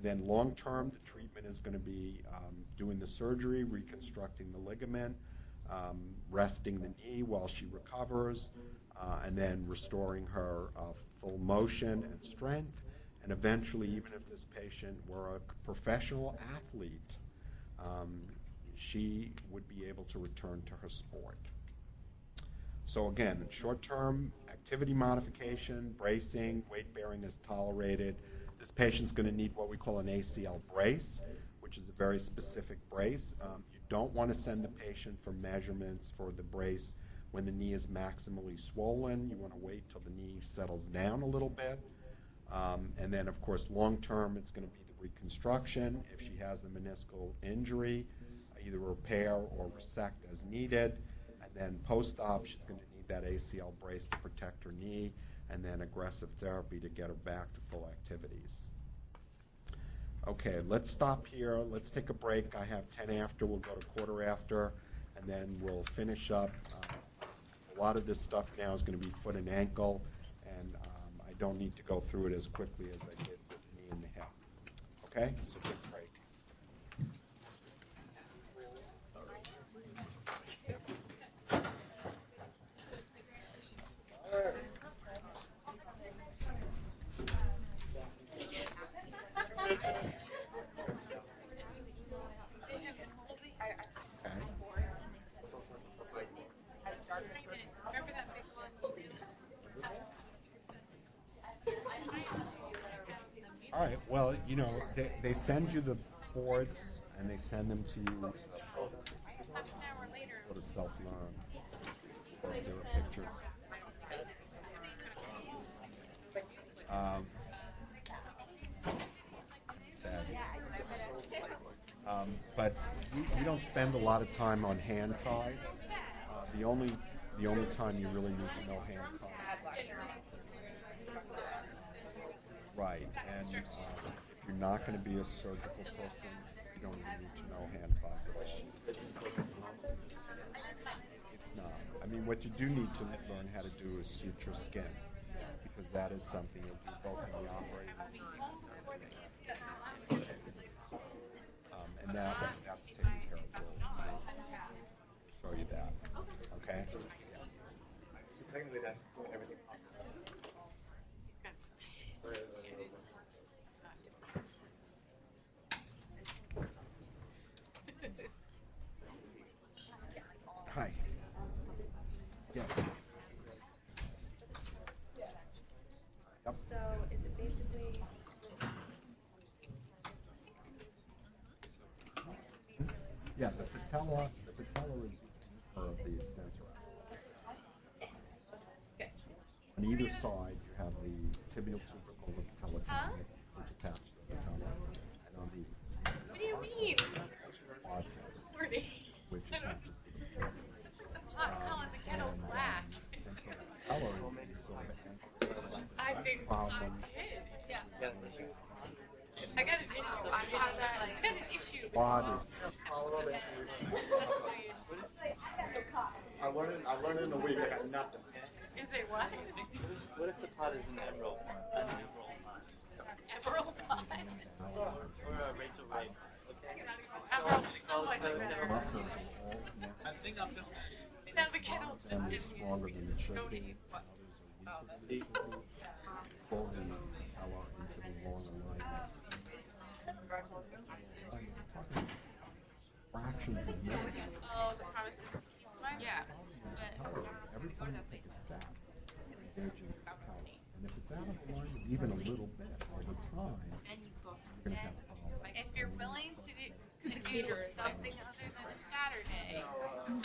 then long term, the treatment is going to be doing the surgery, reconstructing the ligament, resting the knee while she recovers, and then restoring her full motion and strength. And eventually, even if this patient were a professional athlete, she would be able to return to her sport. So again, short-term activity modification, bracing, weight bearing is tolerated. This patient's going to need what we call an ACL brace, which is a very specific brace. You don't want to send the patient for measurements for the brace when the knee is maximally swollen. You want to wait till the knee settles down a little bit. And then, of course, long-term, it's going to be the reconstruction. If she has the meniscal injury, either repair or resect as needed. And then post-op, she's going to need that ACL brace to protect her knee, and then aggressive therapy to get her back to full activities. Okay, let's stop here. Let's take a break. I have 10 after. We'll go to quarter after, and then we'll finish up. A lot of this stuff now is going to be foot and ankle, and I don't need to go through it as quickly as I did with the knee and the hip. Okay, so take a break. Well, you know, they send you the boards and they send them to you. Half an hour later. Sort of self-learn. There are pictures. Sad. But we don't spend a lot of time on hand ties. The only time you really need to know hand ties. Right, and if you're not going to be a surgical person, you don't even need to know hand ties at all. It's not. I mean, what you do need to learn how to do is suture skin, because that is something you'll do both in the operating room. And that's taken care of. We'll show you that. Okay? So technically, that's doing everything. Hi. Yes. Yep. So is it basically Yeah, the patella is of the extensor. On either side, you have the tibial tubercle, the patella tendon, which attach to the patella, and on the What do you mean? quad tendon, Morning. which attaches to the patella. That's not calling the kettle black. And so the patella is the sort of I think problem. I did. Yeah. I got an issue. I got an issue. Quad is I learned in a week. I got nothing. Is it what? What if the pot is an emerald pot? An emerald pot. Emerald pie. Or a Rachel Ray. Emerald is so much better. muscles all connected, I think I'm just. Now the kettle just and didn't is stronger than it should go to be. eat what? Others are weaker than it should be. Pull the patella into the long alignment. Fractions of millimeters. Oh, the promise. Yeah. Patella, every time you take a step, you're engaging the patella. And if it's out of alignment even a little bit over time, you're going to have a problem. If you're willing to do something other than a Saturday,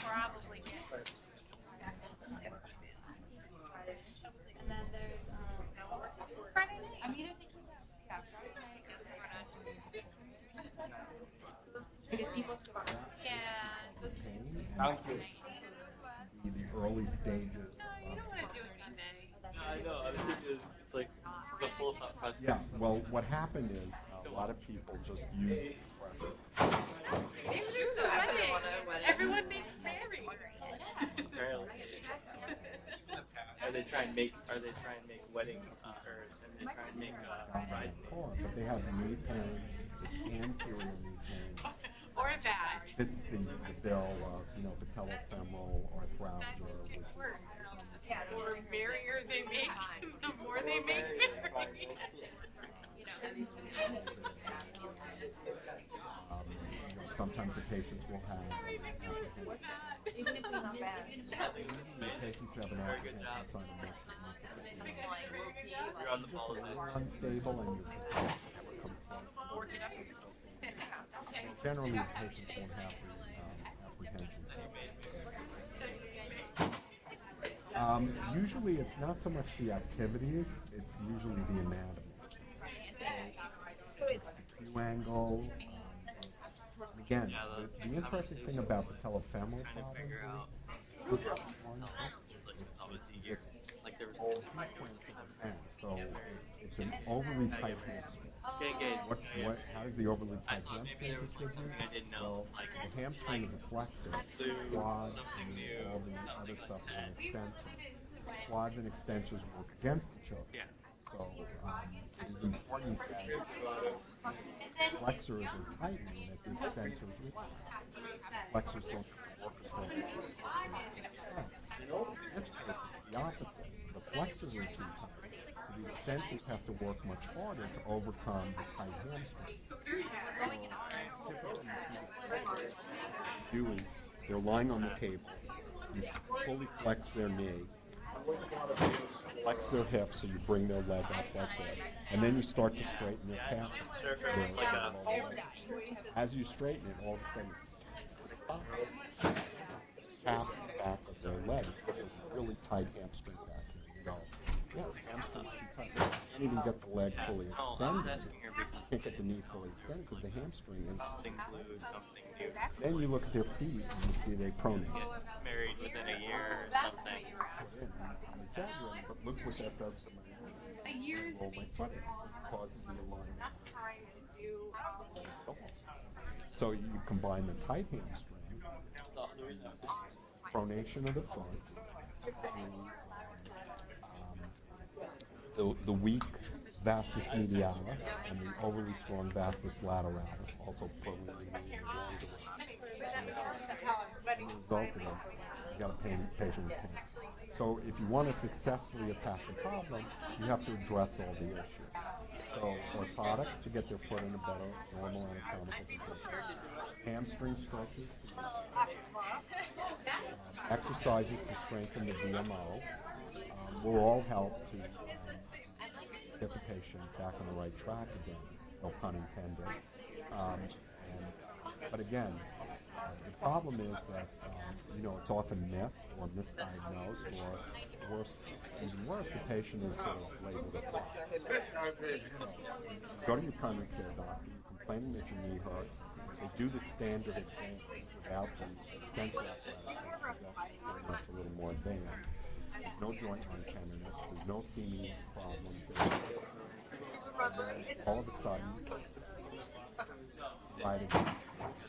probably get. and then there's Friday night. I'm either thinking about Friday night is we're not doing because people Sounds good. The early stages. No, you don't want to do a Sunday. I know. I was thinking it's like the full thought process. Yeah, well, what happened is a lot of people just use the expression. It's true though. Everyone makes merry. Apparently. Are they trying to make wedding and they try and make bridesmaids? But they have knee pain, it's anterior knee pain. Or that. Fits the bill of, patellofemoral arthralgia, which is Worse. The more merrier they make, the more they make merry. sometimes the patients will have Sorry, Nicholas, it's not. even if it's not bad. the patients who have an Very good application job. sign of muscle You're on the ball with it. unstable and your patella never comes close. Generally, the patients won't have the apprehension. Usually it's not so much the activities, it's usually the anatomy. So it's the Q angle. Again, the interesting thing about patellofemoral problems is Like there all was sequence of events. So it's an overly tight hamstring. How does the overly tight hamstring distribute? I didn't know. Well, the hamstring is a flexor. Quad and all the other stuff is an extensor. Quads and extensors work against each other. Yeah. So it is important that flexors are tightened and that the extensors are flexors don't work as hard. In this case, it's the opposite. The flexors are too tight. So the extensors have to work much harder to overcome the tight hamstring. Typically, what they do is they're lying on the table. You fully flex their knee, flex their hips, so you bring their leg up like this, and then you start to straighten their calf. As you straighten it, all of a sudden it's stops. Calf and back of their leg. There's a really tight hamstring back here. You go, yeah, hamstring's too tight. You can't even get the leg fully extended. You can't get the knee fully extended because the hamstring is. Something glued, something new. Then you look at their feet and you see they pronate. Married within a year or something. I'm exaggerating, but look what that does to my hand. A year's Roll my foot. It causes the alignment. enough time to do. So you combine the tight hamstring, pronation of the foot, the weak vastus medialis, and the overly strong vastus lateralis, also pronating the longer way. The result of this, you got a patient with pain. So if you want to successfully attack the problem, you have to address all the issues. So orthotics to get their foot in a better normal anatomical position, hamstring stretches, exercises to strengthen the VMO will all help to get the patient back on the right track again, no pun intended. But again, the problem is that it's often missed or misdiagnosed, or worse, even worse, the patient is sort of labeled a flop. Go to your primary care doctor, you're complaining that your knee hurts, they do the standard exam without the extension apparatus, that's much a little more advanced. There's no joint untenderness, there's no seaming problems. And then all of a sudden,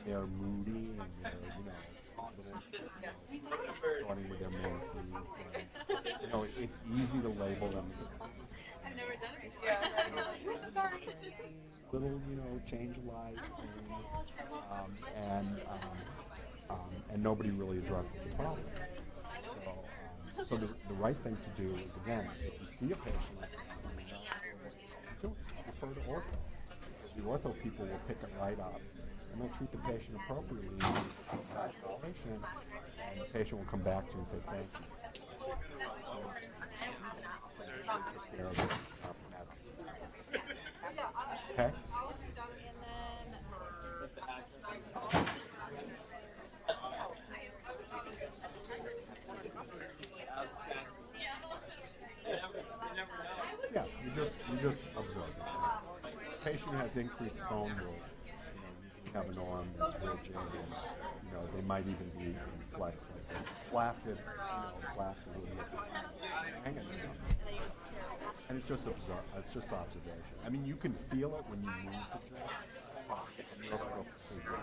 they're moody and they're, starting with their menses. And, it's easy to label them as I've never done it before. Sorry. little, change of life, and nobody really addresses the problem. So the right thing to do is, again, if you see a patient, refer to ortho. The ortho people will pick it right up, and they'll treat the patient appropriately. And the patient will come back to you and say, thank you. Okay? Yeah, you just observe it. The patient has increased bone growth. You can have an arm that's rigid, and they might even be flexed, flaccid, hanging. And it's just observation. I mean, you can feel it when you move the joint.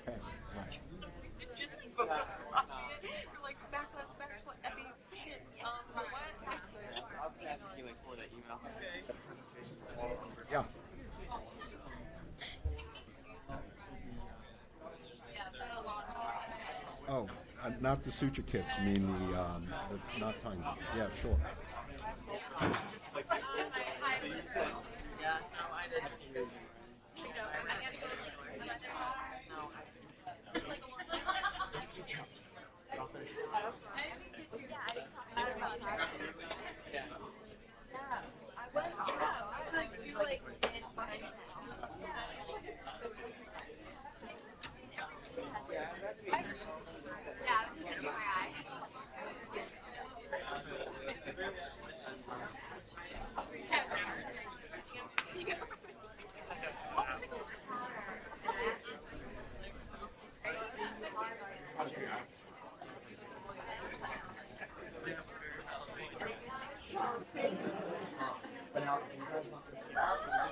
Okay, right. You're like backlash at the what? He like for that email. Yeah. Oh, not the suture kits. You mean the not tiny. Yeah, sure. Yeah, no, I didn't.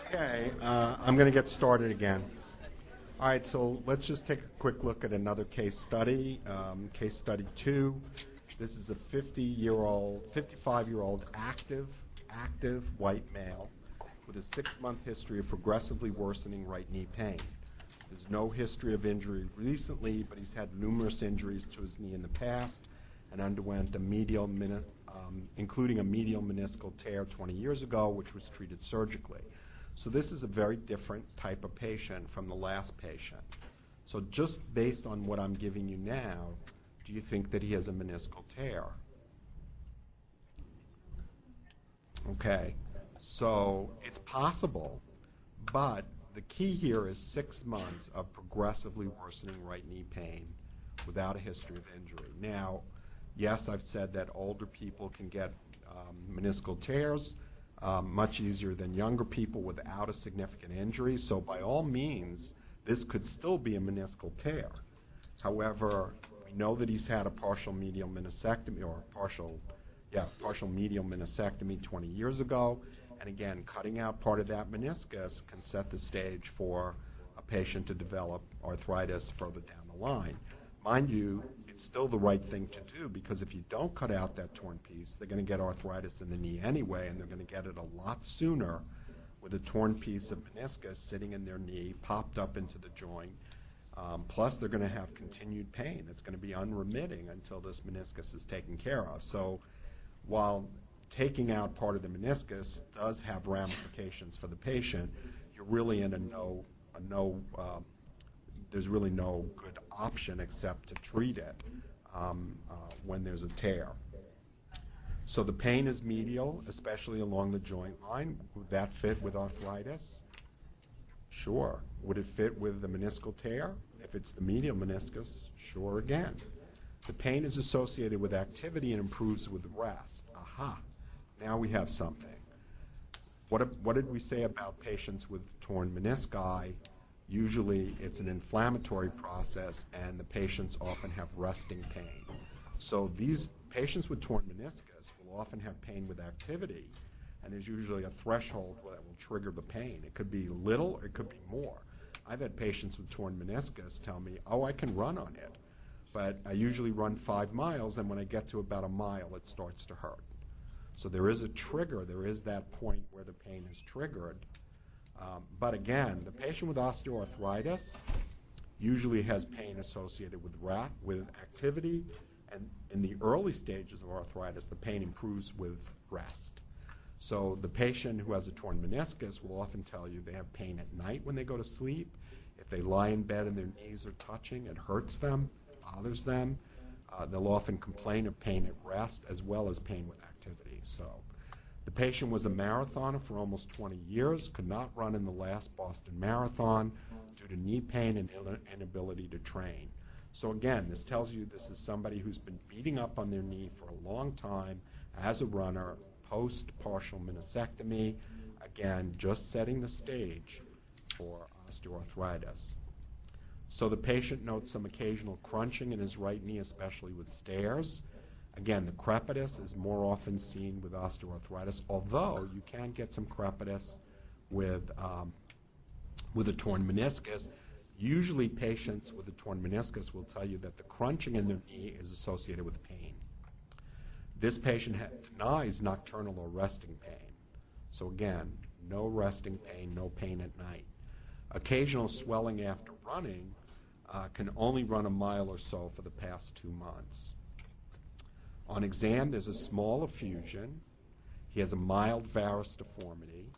Okay, I'm going to get started again. All right, so let's just take a quick look at another case study. Case study 2. This is a 55-year-old active white male with a 6-month history of progressively worsening right knee pain. There's no history of injury recently, but he's had numerous injuries to his knee in the past and underwent including a medial meniscal tear 20 years ago, which was treated surgically. So this is a very different type of patient from the last patient. So just based on what I'm giving you now, Do you think that he has a meniscal tear? Okay, so it's possible, but the key here is 6 months of progressively worsening right knee pain without a history of injury. Now, yes, I've said that older people can get meniscal tears much easier than younger people without a significant injury, so by all means, this could still be a meniscal tear. However, we know that he's had a partial medial meniscectomy or partial medial meniscectomy 20 years ago. And again, cutting out part of that meniscus can set the stage for a patient to develop arthritis further down the line. Mind you, it's still the right thing to do, because if you don't cut out that torn piece, they're going to get arthritis in the knee anyway, and they're going to get it a lot sooner with a torn piece of meniscus sitting in their knee, popped up into the joint. Plus, they're going to have continued pain that's going to be unremitting until this meniscus is taken care of. So while taking out part of the meniscus does have ramifications for the patient, you're really in there's really no good option except to treat it when there's a tear. So the pain is medial, especially along the joint line. Would that fit with arthritis? Sure. Would it fit with the meniscal tear? If it's the medial meniscus, sure again. The pain is associated with activity and improves with rest. Aha. Now we have something. What did we say about patients with torn menisci? Usually it's an inflammatory process, and the patients often have resting pain. So these patients with torn meniscus will often have pain with activity, and there's usually a threshold that will trigger the pain. It could be little, it could be more. I've had patients with torn meniscus tell me, oh, I can run on it, but I usually run 5 miles, and when I get to about a mile, it starts to hurt. So there is a trigger. There is that point where the pain is triggered. But again, the patient with osteoarthritis usually has pain associated with activity, and in the early stages of arthritis, the pain improves with rest. So the patient who has a torn meniscus will often tell you they have pain at night when they go to sleep. If they lie in bed and their knees are touching, it hurts them, bothers them. They'll often complain of pain at rest as well as pain with activity. So the patient was a marathoner for almost 20 years, could not run in the last Boston Marathon due to knee pain and inability to train. So again, this tells you this is somebody who's been beating up on their knee for a long time as a runner, post-partial meniscectomy, again, just setting the stage for osteoarthritis. So the patient notes some occasional crunching in his right knee, especially with stairs. Again, the crepitus is more often seen with osteoarthritis, although you can get some crepitus with a torn meniscus. Usually patients with a torn meniscus will tell you that the crunching in their knee is associated with pain. This patient denies nocturnal or resting pain. So again, no resting pain, no pain at night. Occasional swelling after running, can only run a mile or so for the past 2 months. On exam, there's a small effusion. He has a mild varus deformity.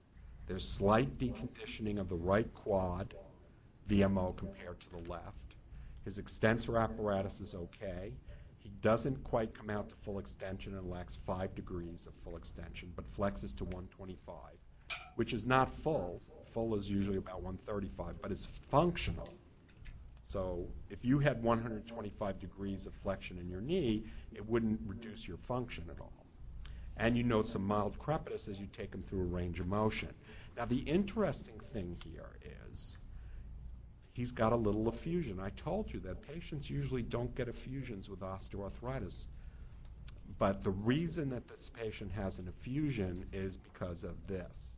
There's slight deconditioning of the right quad, VMO compared to the left. His extensor apparatus is okay. He doesn't quite come out to full extension and lacks 5 degrees of full extension, but flexes to 125, which is not full. Full is usually about 135, but it's functional. So if you had 125 degrees of flexion in your knee, it wouldn't reduce your function at all. And you note some mild crepitus as you take him through a range of motion. Now the interesting thing here is he's got a little effusion. I told you that patients usually don't get effusions with osteoarthritis. But the reason that this patient has an effusion is because of this.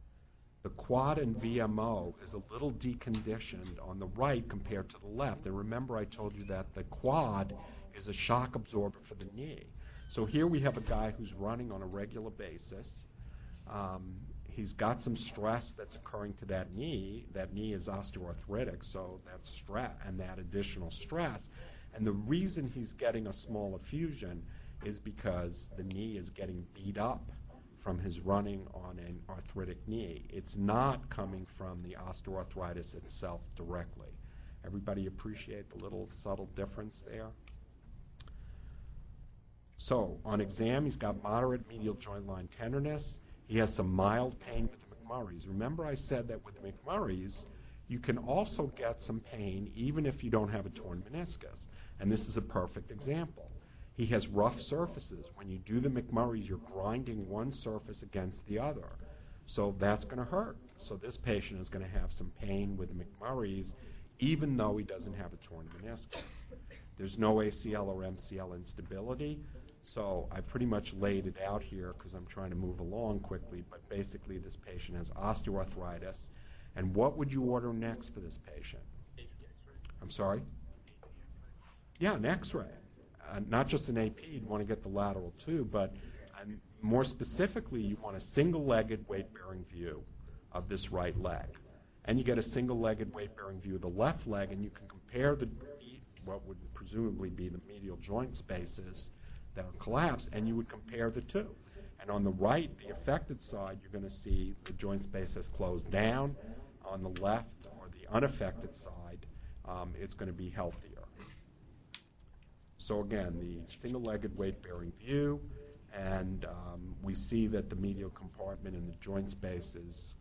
The quad and VMO is a little deconditioned on the right compared to the left. And remember I told you that the quad is a shock absorber for the knee. So here we have a guy who's running on a regular basis. He's got some stress that's occurring to that knee. That knee is osteoarthritic, so that's stress and that additional stress. And the reason he's getting a small effusion is because the knee is getting beat up from his running on an arthritic knee. It's not coming from the osteoarthritis itself directly. Everybody appreciate the little subtle difference there? So on exam, he's got moderate medial joint line tenderness. He has some mild pain with the McMurray's. Remember I said that with the McMurray's, you can also get some pain even if you don't have a torn meniscus. And this is a perfect example. He has rough surfaces. When you do the McMurray's, you're grinding one surface against the other. So that's going to hurt. So this patient is going to have some pain with the McMurray's even though he doesn't have a torn meniscus. There's no ACL or MCL instability. So I pretty much laid it out here because I'm trying to move along quickly, but basically this patient has osteoarthritis. And what would you order next for this patient? I'm sorry? Yeah, an x-ray. Not just an AP, you'd want to get the lateral too, but more specifically, you want a single-legged weight-bearing view of this right leg. And you get a single-legged weight-bearing view of the left leg, and you can compare what would presumably be the medial joint spaces that are collapsed, and you would compare the two. And on the right, the affected side, you're going to see the joint space has closed down. On the left, or the unaffected side, it's going to be healthier. So again, the single-legged weight-bearing view, and we see that the medial compartment in the joint space is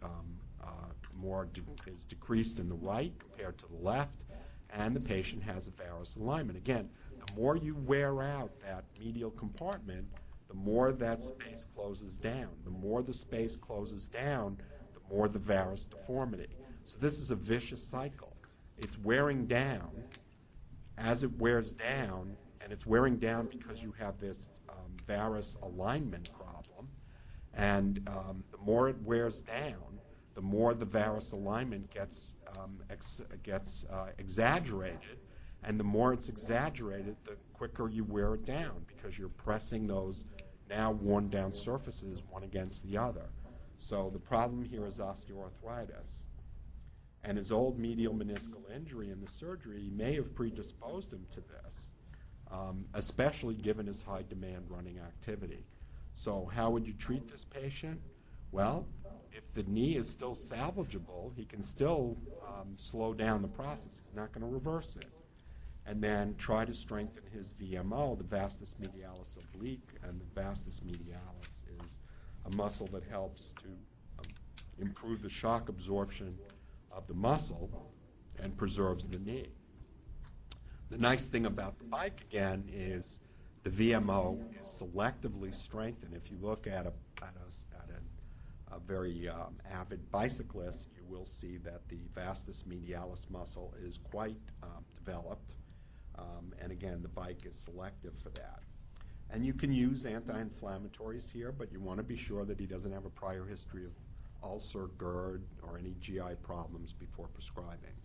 is decreased in the right compared to the left, and the patient has a varus alignment. Again, the more you wear out that medial compartment, the more that space closes down. The more the space closes down, the more the varus deformity. So this is a vicious cycle. It's wearing down. As it wears down, and it's wearing down because you have this varus alignment problem, and the more it wears down, the more the varus alignment gets exaggerated, and the more it's exaggerated, the quicker you wear it down because you're pressing those now worn down surfaces one against the other. So the problem here is osteoarthritis. And his old medial meniscal injury and the surgery may have predisposed him to this, especially given his high demand running activity. So how would you treat this patient? Well, if the knee is still salvageable, he can still slow down the process. He's not going to reverse it. And then try to strengthen his VMO, the vastus medialis oblique, and the vastus medialis is a muscle that helps to improve the shock absorption of the muscle and preserves the knee. The nice thing about the bike, again, is the VMO is selectively strengthened. If you look at a very avid bicyclist, you will see that the vastus medialis muscle is quite developed. And again, the bike is selective for that. And you can use anti-inflammatories here, but you want to be sure that he doesn't have a prior history of ulcer, GERD, or any GI problems before prescribing.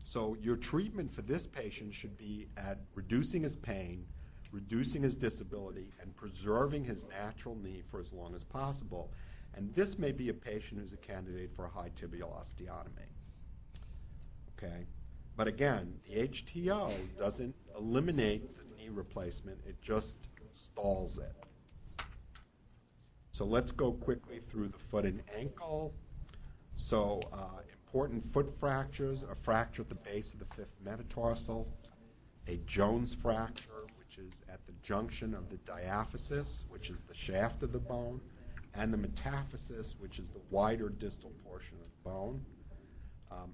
So your treatment for this patient should be at reducing his pain, reducing his disability, and preserving his natural knee for as long as possible. And this may be a patient who's a candidate for a high tibial osteotomy. Okay? But again, the HTO doesn't eliminate the knee replacement, it just stalls it. So let's go quickly through the foot and ankle. So important foot fractures, a fracture at the base of the fifth metatarsal, a Jones fracture, which is at the junction of the diaphysis, which is the shaft of the bone, and the metaphysis, which is the wider distal portion of the bone.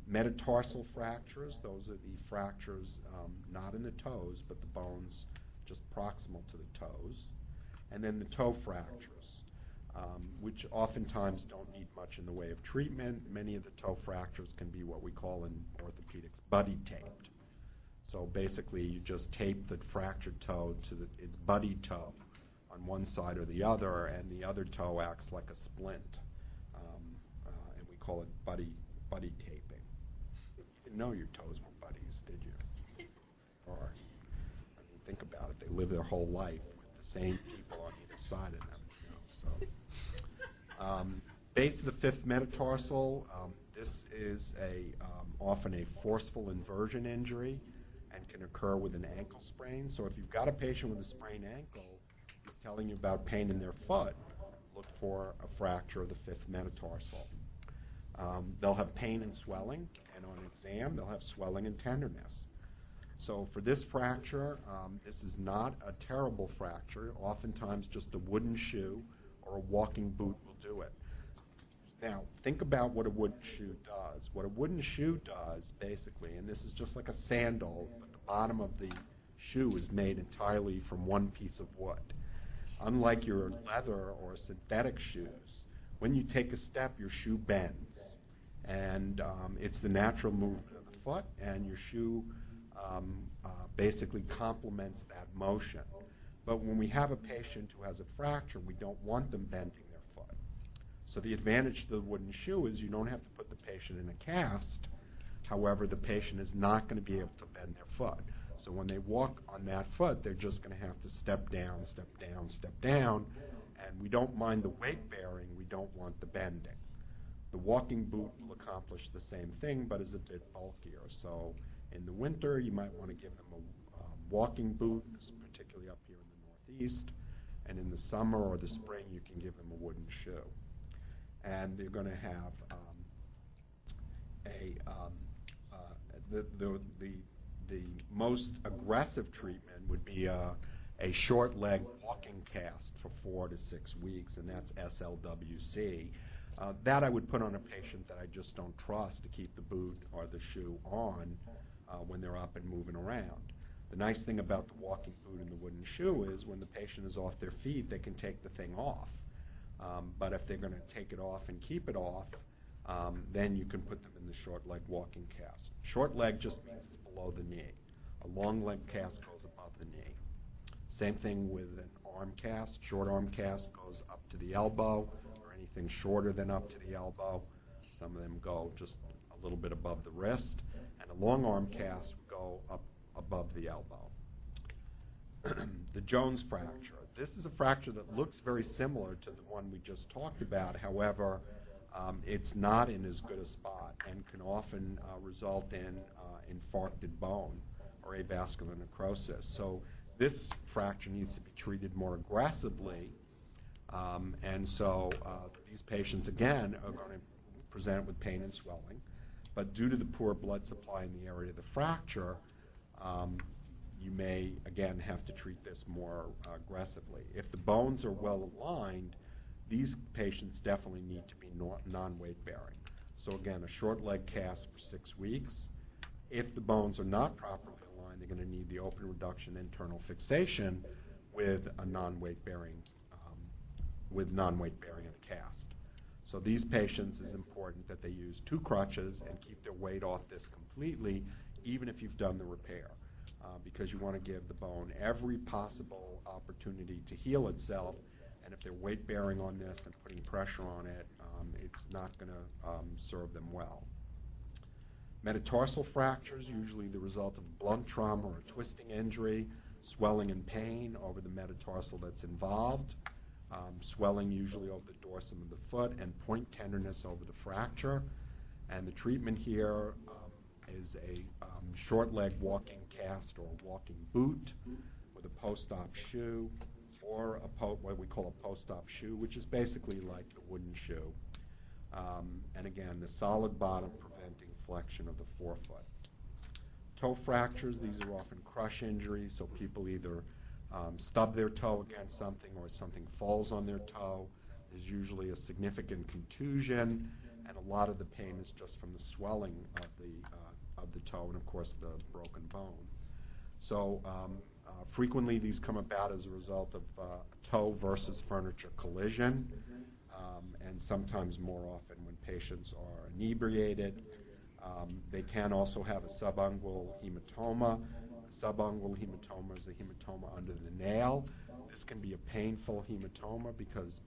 Metatarsal fractures, those are the fractures not in the toes, but the bones just proximal to the toes. And then the toe fractures, which oftentimes don't need much in the way of treatment. Many of the toe fractures can be what we call in orthopedics buddy taped. So basically you just tape the fractured toe to its buddy toe on one side or the other, and the other toe acts like a splint. And we call it buddy taping. You didn't know your toes were buddies, did you? Or, I mean, think about it. They live their whole life with the same people on either side of them. Base of the fifth metatarsal, this is often a forceful inversion injury and can occur with an ankle sprain. So if you've got a patient with a sprained ankle who's telling you about pain in their foot, look for a fracture of the fifth metatarsal. They'll have pain and swelling, and on exam they'll have swelling and tenderness. So for this fracture, this is not a terrible fracture. Oftentimes just a wooden shoe or a walking boot will do it. Now, think about what a wooden shoe does. What a wooden shoe does, basically, and this is just like a sandal, but the bottom of the shoe is made entirely from one piece of wood. Unlike your leather or synthetic shoes, when you take a step, your shoe bends. And it's the natural movement of the foot, and your shoe basically complements that motion. But when we have a patient who has a fracture, we don't want them bending their foot. So the advantage to the wooden shoe is you don't have to put the patient in a cast. However, the patient is not going to be able to bend their foot. So when they walk on that foot, they're just going to have to step down, step down, step down. And we don't mind the weight bearing, we don't want the bending. The walking boot will accomplish the same thing, but is a bit bulkier. So in the winter, you might want to give them a walking boot, particularly up here in the Northeast. And in the summer or the spring, you can give them a wooden shoe. And they're going to have the most aggressive treatment would be a short leg walking cast for 4 to 6 weeks, and that's SLWC. That I would put on a patient that I just don't trust to keep the boot or the shoe on when they're up and moving around. The nice thing about the walking boot and the wooden shoe is when the patient is off their feet, they can take the thing off. But if they're going to take it off and keep it off, then you can put them in the short leg walking cast. Short leg just means it's below the knee. A long leg cast goes above the knee. Same thing with an arm cast. Short arm cast goes up to the elbow, or anything shorter than up to the elbow. Some of them go just a little bit above the wrist. And a long arm cast would go up above the elbow. The Jones fracture. This is a fracture that looks very similar to the one we just talked about. However, it's not in as good a spot and can often result in infarcted bone or avascular necrosis. So this fracture needs to be treated more aggressively. And so these patients, again, are going to present with pain and swelling. But due to the poor blood supply in the area of the fracture, you may, again, have to treat this more aggressively. If the bones are well aligned, these patients definitely need to be non-weight bearing. So again, a short leg cast for 6 weeks. If the bones are not properly aligned, they're going to need the open reduction internal fixation with a non-weight bearing, in a cast. So these patients, is important that they use 2 crutches and keep their weight off this completely, even if you've done the repair, because you want to give the bone every possible opportunity to heal itself. And if they're weight bearing on this and putting pressure on it, it's not going to serve them well. Metatarsal fractures, usually the result of blunt trauma or a twisting injury, swelling and pain over the metatarsal that's involved, swelling usually over the dorsum of the foot, and point tenderness over the fracture. And the treatment here is a short leg walking cast or walking boot with a post-op shoe, or what we call a post-op shoe, which is basically like the wooden shoe. And again, the solid bottom preventing flexion of the forefoot. Toe fractures, these are often crush injuries, so people either stub their toe against something or something falls on their toe. There's usually a significant contusion, and a lot of the pain is just from the swelling of the toe and, of course, the broken bone. So frequently these come about as a result of toe versus furniture collision, and sometimes more often when patients are inebriated. They can also have a subungual hematoma. A subungual hematoma is a hematoma under the nail. This can be a painful hematoma because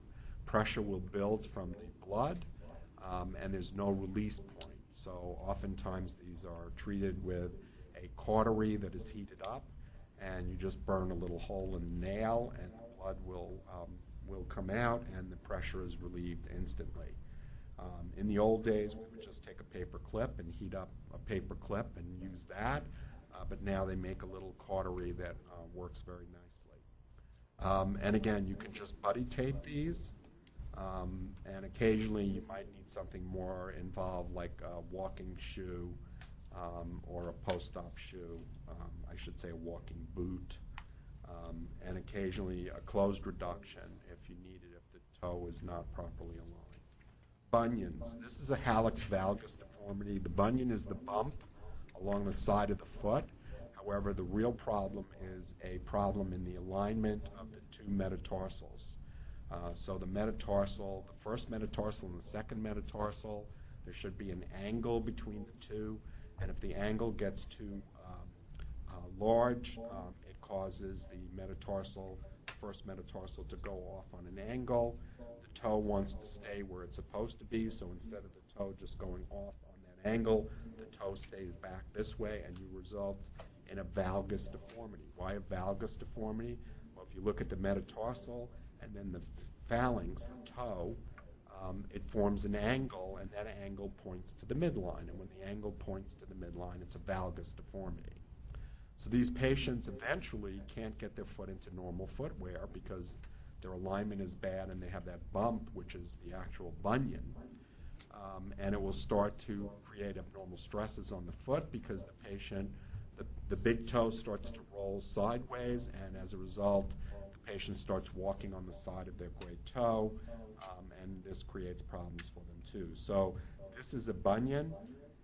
pressure will build from the blood, and there's no release point. So oftentimes these are treated with a cautery that is heated up, and you just burn a little hole in the nail, and the blood will come out, and the pressure is relieved instantly. In the old days, we would just take a paper clip and heat up a paper clip and use that, but now they make a little cautery that works very nicely. And again, you can just buddy tape these, and occasionally you might need something more involved, like a walking shoe or a post-op shoe, I should say a walking boot, and occasionally a closed reduction if you need it, if the toe is not properly aligned. Bunions. This is a hallux valgus deformity. The bunion is the bump along the side of the foot. However, the real problem is a problem in the alignment of the two metatarsals. So the metatarsal, the first metatarsal and the second metatarsal, there should be an angle between the two, and if the angle gets too large, it causes the metatarsal, the first metatarsal, to go off on an angle. The toe wants to stay where it's supposed to be, so instead of the toe just going off on that angle, the toe stays back this way, and you result in a valgus deformity. Why a valgus deformity? Well, if you look at the metatarsal and then the phalanx, the toe, it forms an angle, and that angle points to the midline. And when the angle points to the midline, it's a valgus deformity. So these patients eventually can't get their foot into normal footwear because their alignment is bad and they have that bump, which is the actual bunion. And it will start to create abnormal stresses on the foot because the patient, the big toe starts to roll sideways, and as a result, the patient starts walking on the side of their great toe, and this creates problems for them too. So this is a bunion.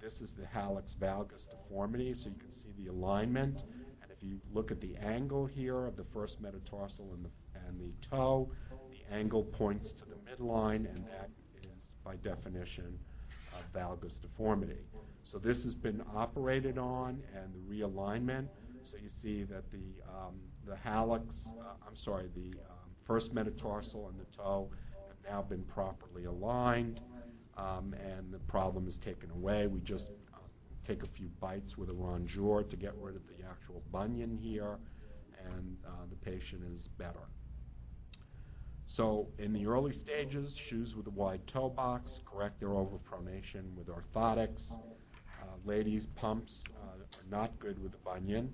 This is the hallux valgus deformity, so you can see the alignment. And if you look at the angle here of the first metatarsal and the toe, the angle points to the midline, and that is, by definition, a valgus deformity. So this has been operated on, and the realignment. So you see that the hallux, the first metatarsal and the toe have now been properly aligned, and the problem is taken away. We just take a few bites with a rongeur to get rid of the actual bunion here, and the patient is better. So in the early stages, shoes with a wide toe box, correct their overpronation with orthotics. Ladies, pumps are not good with the bunion.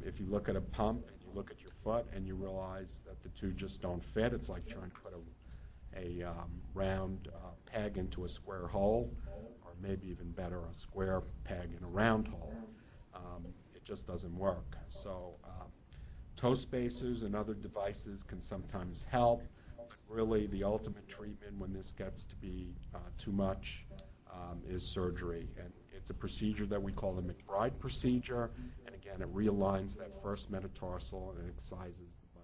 If you look at a pump and you look at your foot and you realize that the two just don't fit, it's like trying to put a round peg into a square hole, or maybe even better, a square peg in a round hole. It just doesn't work. So toe spacers and other devices can sometimes help, but really the ultimate treatment when this gets to be too much is surgery. And it's a procedure that we call the McBride procedure, and again, it realigns that first metatarsal and excises the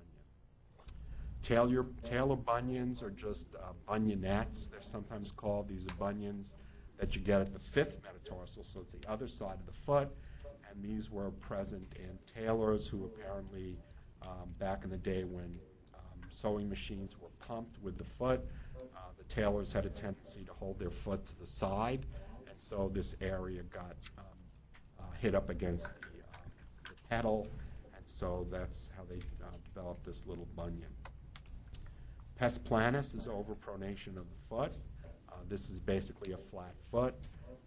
bunion. Tailor bunions are just bunionettes, they're sometimes called. These are bunions that you get at the fifth metatarsal, so it's the other side of the foot, and these were present in tailors who apparently, back in the day when sewing machines were pumped with the foot, the tailors had a tendency to hold their foot to the side, and so this area got hit up against the pedal, and so that's how they developed this little bunion. Pes planus is overpronation of the foot. This is basically a flat foot.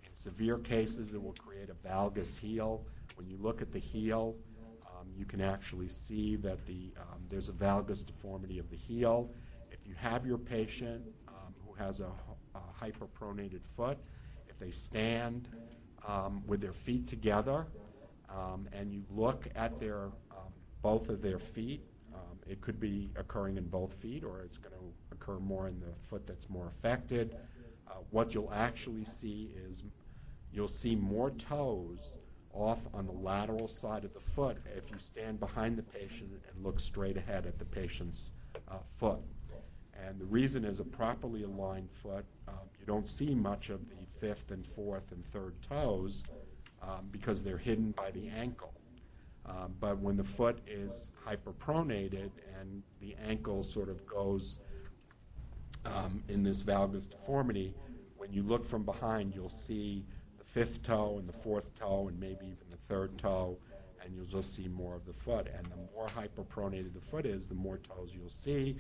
In severe cases, it will create a valgus heel. When you look at the heel, you can actually see that there's a valgus deformity of the heel. If you have your patient who has a hyperpronated foot, if they stand with their feet together and you look at both of their feet, it could be occurring in both feet, or it's going to occur more in the foot that's more affected. What you'll actually see is you'll see more toes off on the lateral side of the foot if you stand behind the patient and look straight ahead at the patient's foot. And the reason is a properly aligned foot, you don't see much of the fifth and fourth and third toes because they're hidden by the ankle. But when the foot is hyperpronated and the ankle sort of goes in this valgus deformity, when you look from behind, you'll see the fifth toe and the fourth toe and maybe even the third toe, and you'll just see more of the foot. And the more hyperpronated the foot is, the more toes you'll see.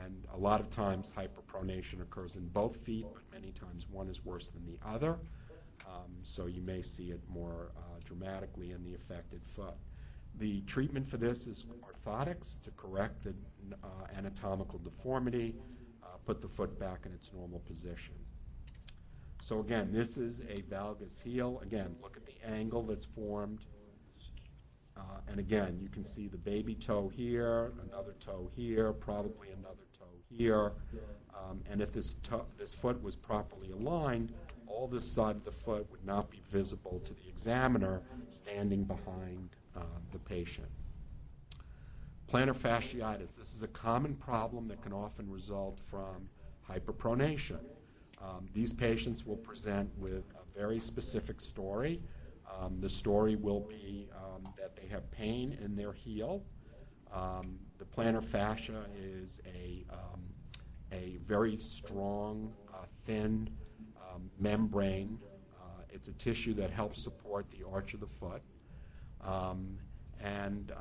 And a lot of times hyperpronation occurs in both feet, but many times one is worse than the other. So you may see it more dramatically in the affected foot. The treatment for this is orthotics to correct the anatomical deformity, put the foot back in its normal position. So again, this is a valgus heel. Again, look at the angle that's formed. And again, you can see the baby toe here, another toe here, probably another toe here. And if this foot was properly aligned, all this side of the foot would not be visible to the examiner standing behind the patient. Plantar fasciitis. This is a common problem that can often result from hyperpronation. These patients will present with a very specific story. The story will be that they have pain in their heel. The plantar fascia is a very strong, thin membrane. It's a tissue that helps support the arch of the foot. And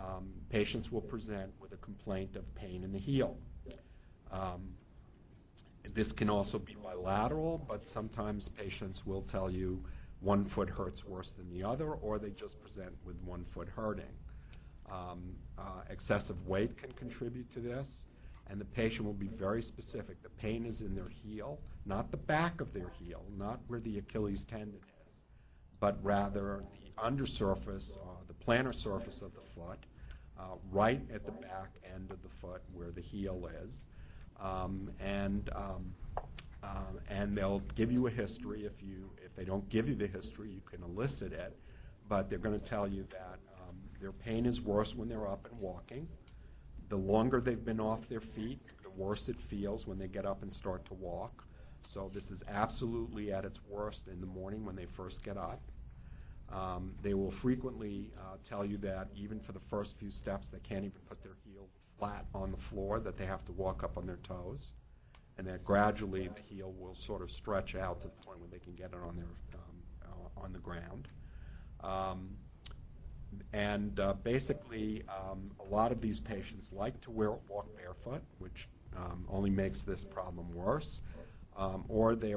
patients will present with a complaint of pain in the heel. This can also be bilateral, but sometimes patients will tell you one foot hurts worse than the other, or they just present with one foot hurting. Excessive weight can contribute to this, and the patient will be very specific. The pain is in their heel, not the back of their heel, not where the Achilles tendon is, but rather the undersurface, the plantar surface of the foot, right at the back end of the foot where the heel is. And they'll give you a history. If they don't give you the history, you can elicit it. But they're going to tell you that their pain is worse when they're up and walking. The longer they've been off their feet, the worse it feels when they get up and start to walk. So this is absolutely at its worst in the morning when they first get up. They will frequently tell you that even for the first few steps, they can't even put their heel flat on the floor, that they have to walk up on their toes, and that gradually the heel will sort of stretch out to the point where they can get it on their on the ground. Basically, a lot of these patients like to walk barefoot, which only makes this problem worse, or they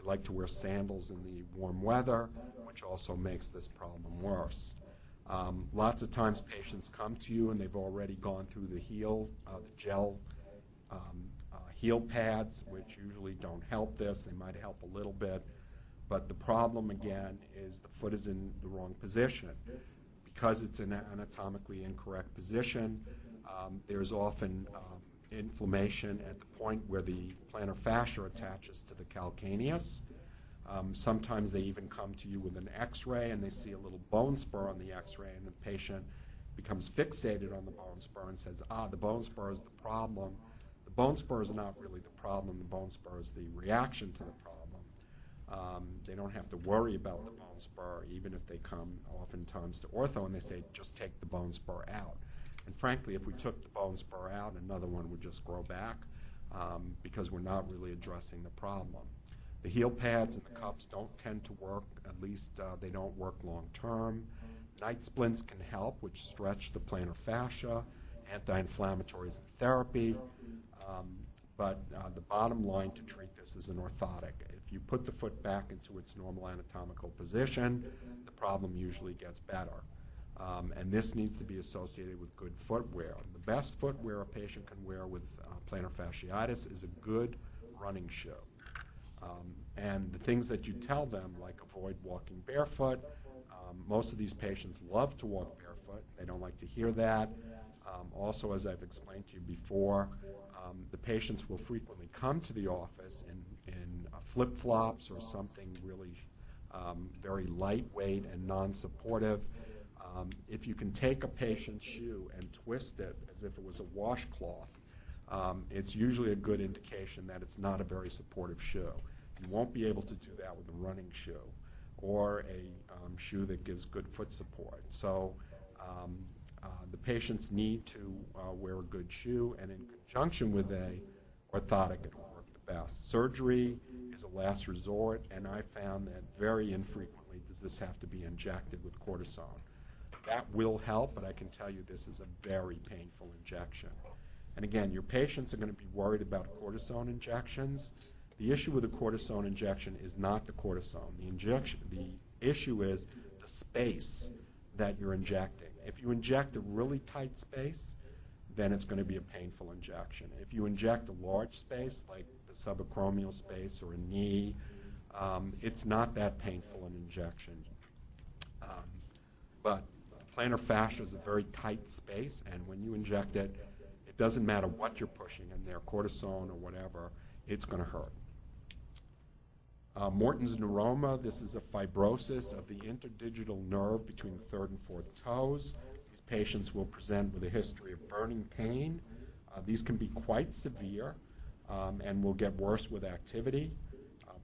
like to wear sandals in the warm weather, which also makes this problem worse. Lots of times patients come to you and they've already gone through the gel heel pads, which usually don't help this. They might help a little bit. But the problem, again, is the foot is in the wrong position. Because it's in an anatomically incorrect position, there's often inflammation at the point where the plantar fascia attaches to the calcaneus. Sometimes they even come to you with an x-ray and they see a little bone spur on the x-ray, and the patient becomes fixated on the bone spur and says, the bone spur is the problem. The bone spur is not really the problem. The bone spur is the reaction to the problem. They don't have to worry about the bone spur, even if they come oftentimes to ortho and they say, just take the bone spur out. And frankly, if we took the bone spur out, another one would just grow back because we're not really addressing the problem. The heel pads and the cups don't tend to work, at least they don't work long term. Night splints can help, which stretch the plantar fascia, anti-inflammatories and therapy, but the bottom line to treat this is an orthotic. If you put the foot back into its normal anatomical position, the problem usually gets better. And this needs to be associated with good footwear. The best footwear a patient can wear with plantar fasciitis is a good running shoe. And the things that you tell them, like avoid walking barefoot, most of these patients love to walk barefoot. They don't like to hear that. Also, as I've explained to you before, the patients will frequently come to the office in flip-flops or something really very lightweight and non-supportive. If you can take a patient's shoe and twist it as if it was a washcloth, it's usually a good indication that it's not a very supportive shoe. You won't be able to do that with a running shoe or a shoe that gives good foot support. So the patients need to wear a good shoe, and in conjunction with a orthotic, it will work the best. Surgery is a last resort, and I found that very infrequently does this have to be injected with cortisone. That will help, but I can tell you this is a very painful injection. And again, your patients are going to be worried about cortisone injections. The issue with a cortisone injection is not the cortisone. The issue is the space that you're injecting. If you inject a really tight space, then it's going to be a painful injection. If you inject a large space, like the subacromial space or a knee, It's not that painful an injection. But plantar fascia is a very tight space, and when you inject it, it doesn't matter what you're pushing in there, cortisone or whatever, it's going to hurt. Morton's neuroma, this is a fibrosis of the interdigital nerve between the third and fourth toes. These patients will present with a history of burning pain. These can be quite severe and will get worse with activity.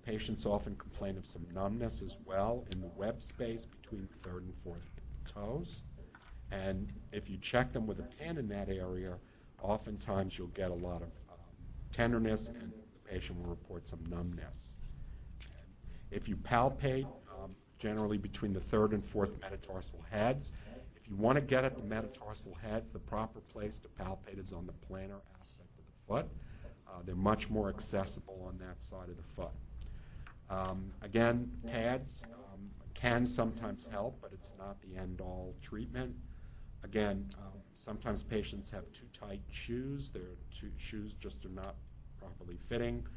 Patients often complain of some numbness as well in the web space between the third and fourth toes. And if you check them with a pen in that area, oftentimes you'll get a lot of tenderness, and the patient will report some numbness. If you palpate, generally between the third and fourth metatarsal heads, if you want to get at the metatarsal heads, the proper place to palpate is on the plantar aspect of the foot. They're much more accessible on that side of the foot. Again, pads can sometimes help, but it's not the end-all treatment. Again, sometimes patients have too tight shoes. Their shoes just are not properly fitting.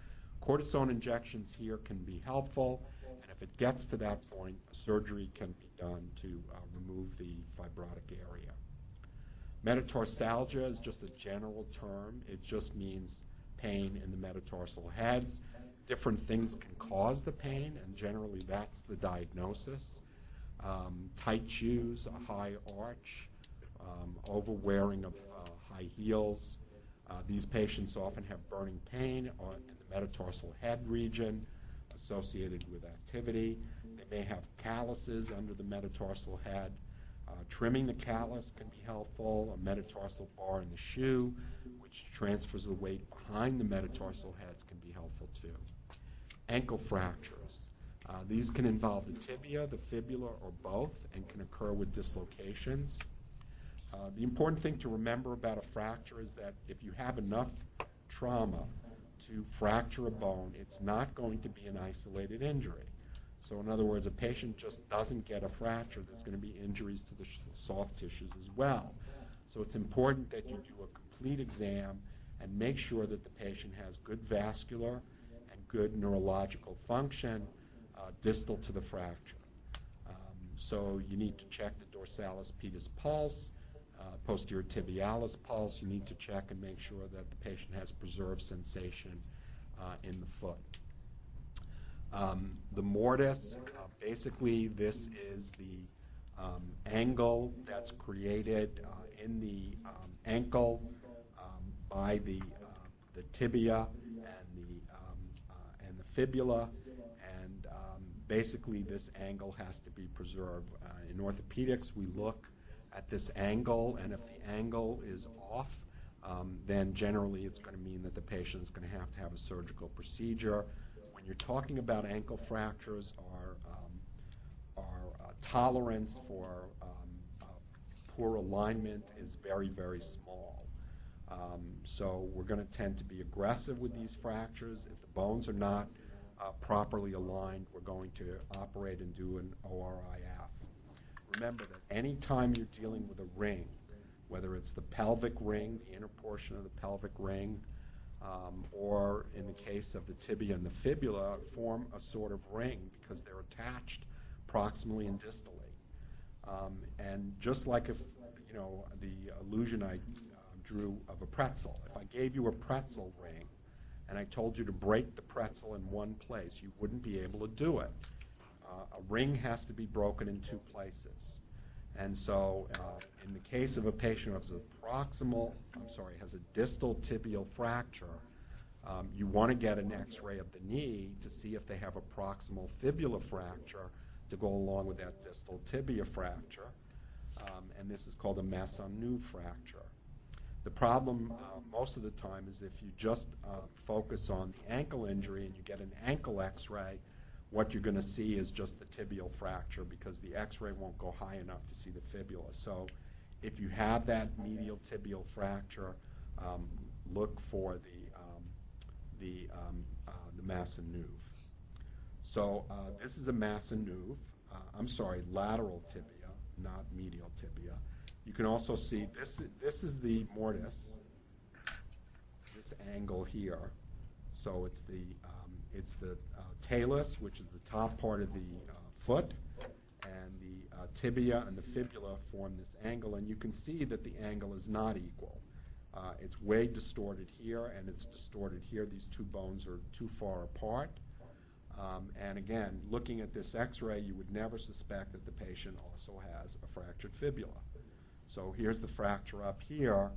Cortisone injections here can be helpful, and if it gets to that point, surgery can be done to remove the fibrotic area. Metatarsalgia is just a general term. It just means pain in the metatarsal heads. Different things can cause the pain, and generally that's the diagnosis. Tight shoes, a high arch, overwearing of high heels. These patients often have burning pain in the metatarsal head region associated with activity. They may have calluses under the metatarsal head. Trimming the callus can be helpful. A metatarsal bar in the shoe, which transfers the weight behind the metatarsal heads, can be helpful too. Ankle fractures. These can involve the tibia, the fibula, or both, and can occur with dislocations. The important thing to remember about a fracture is that if you have enough trauma to fracture a bone, it's not going to be an isolated injury. So in other words, a patient just doesn't get a fracture. There's going to be injuries to the soft tissues as well. So it's important that you do a complete exam and make sure that the patient has good vascular and good neurological function distal to the fracture. So you need to check the dorsalis pedis pulse, posterior tibialis pulse. You need to check and make sure that the patient has preserved sensation in the foot. The mortise, basically this is the angle that's created in the ankle by the tibia and the fibula, and basically this angle has to be preserved. In orthopedics, we look at this angle, and if the angle is off, then generally it's going to mean that the patient is going to have a surgical procedure. When you're talking about ankle fractures, our tolerance for poor alignment is very, very small. So we're going to tend to be aggressive with these fractures. If the bones are not properly aligned, we're going to operate and do an ORIF. Remember that any time you're dealing with a ring, whether it's the pelvic ring, the inner portion of the pelvic ring, or in the case of the tibia and the fibula, form a sort of ring because they're attached proximally and distally. And just like if, the illusion I drew of a pretzel, if I gave you a pretzel ring and I told you to break the pretzel in one place, you wouldn't be able to do it. A ring has to be broken in two places. And so in the case of a patient who has has a distal tibial fracture, you want to get an x-ray of the knee to see if they have a proximal fibula fracture to go along with that distal tibia fracture. And this is called a Masson-Neuve fracture. The problem most of the time is if you just focus on the ankle injury and you get an ankle x-ray, what you're going to see is just the tibial fracture because the x-ray won't go high enough to see the fibula. So if you have that medial tibial fracture, look for the Masson-Neuve. So this is a Masson-Neuve. Lateral tibia, not medial tibia. You can also see this is the mortise, this angle here. So it's the It's the talus, which is the top part of the foot, and the tibia and the fibula form this angle, and you can see that the angle is not equal. It's way distorted here, and it's distorted here. These two bones are too far apart. And again, looking at this x-ray, you would never suspect that the patient also has a fractured fibula. So here's the fracture up here,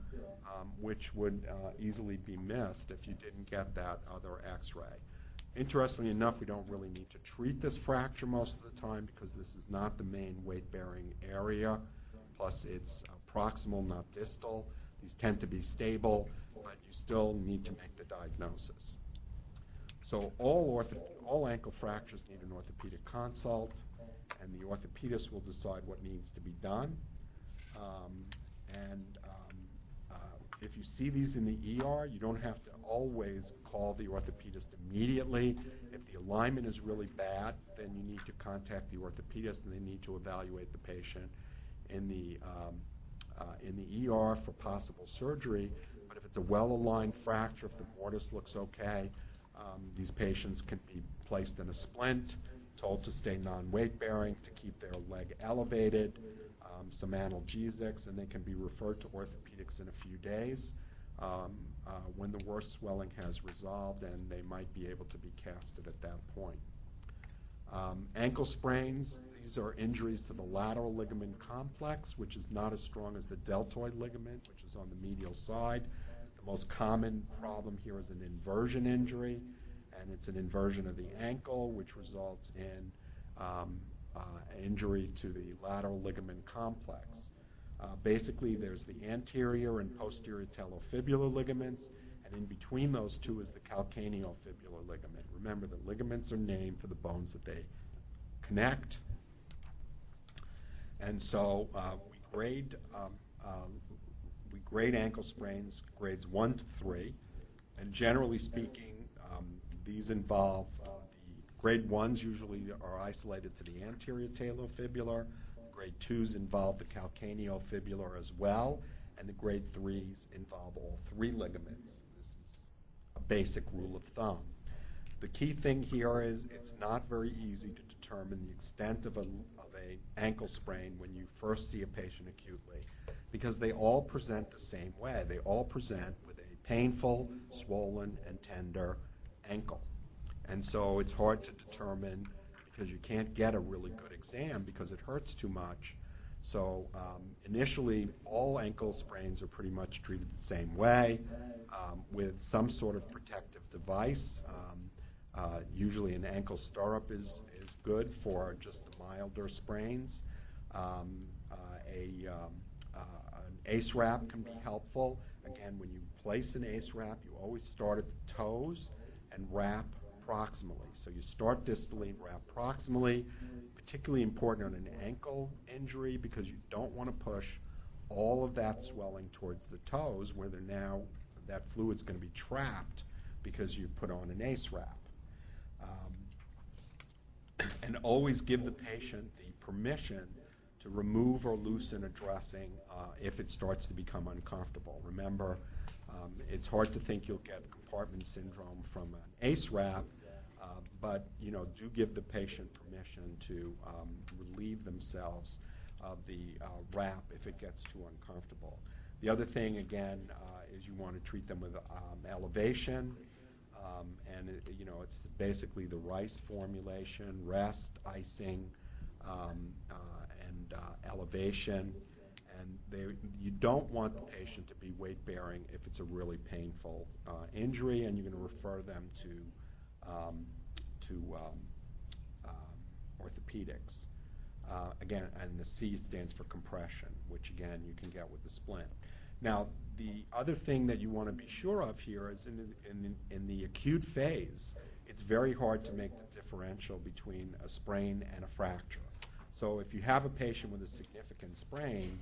which would easily be missed if you didn't get that other x-ray. Interestingly enough, we don't really need to treat this fracture most of the time because this is not the main weight-bearing area. Plus, it's proximal, not distal. These tend to be stable, but you still need to make the diagnosis. So all ankle fractures need an orthopedic consult, and the orthopedist will decide what needs to be done. If you see these in the ER, you don't have to always call the orthopedist immediately. If the alignment is really bad, then you need to contact the orthopedist, and they need to evaluate the patient in the ER for possible surgery. But if it's a well-aligned fracture, if the mortise looks okay, these patients can be placed in a splint, told to stay non-weight-bearing, to keep their leg elevated, some analgesics, and they can be referred to orthopedics in a few days when the worst swelling has resolved, and they might be able to be casted at that point. Ankle sprains, these are injuries to the lateral ligament complex, which is not as strong as the deltoid ligament, which is on the medial side. The most common problem here is an inversion injury, and it's an inversion of the ankle, which results in injury to the lateral ligament complex. Basically, there's the anterior and posterior talofibular ligaments, and in between those two is the calcaneofibular ligament. Remember, the ligaments are named for the bones that they connect. And so we grade ankle sprains grades 1 to 3, and generally speaking, these involve grade 1s usually are isolated to the anterior talofibular. Grade 2s involve the calcaneofibular as well, and the grade 3s involve all 3 ligaments. This is a basic rule of thumb. The key thing here is it's not very easy to determine the extent of an ankle sprain when you first see a patient acutely, because they all present the same way. They all present with a painful, swollen, and tender ankle. And so it's hard to determine because you can't get a really good exam because it hurts too much. So initially, all ankle sprains are pretty much treated the same way with some sort of protective device. Usually an ankle stirrup is good for just the milder sprains. An ACE wrap can be helpful. Again, when you place an ACE wrap, you always start at the toes and wrap proximally. So you start distally and wrap proximally, particularly important on an ankle injury because you don't want to push all of that swelling towards the toes where that fluid's going to be trapped because you've put on an ACE wrap. And always give the patient the permission to remove or loosen a dressing if it starts to become uncomfortable. Remember, it's hard to think you'll get compartment syndrome from an ACE wrap, but do give the patient permission to relieve themselves of the wrap if it gets too uncomfortable. The other thing, again, is you want to treat them with elevation, and it's basically the Rice formulation, rest, icing, and elevation. And you don't want the patient to be weight-bearing if it's a really painful injury, and you're going to refer them to orthopedics. Again, and the C stands for compression, which again you can get with the splint. Now, the other thing that you want to be sure of here is in the acute phase, it's very hard to make the differential between a sprain and a fracture. So if you have a patient with a significant sprain,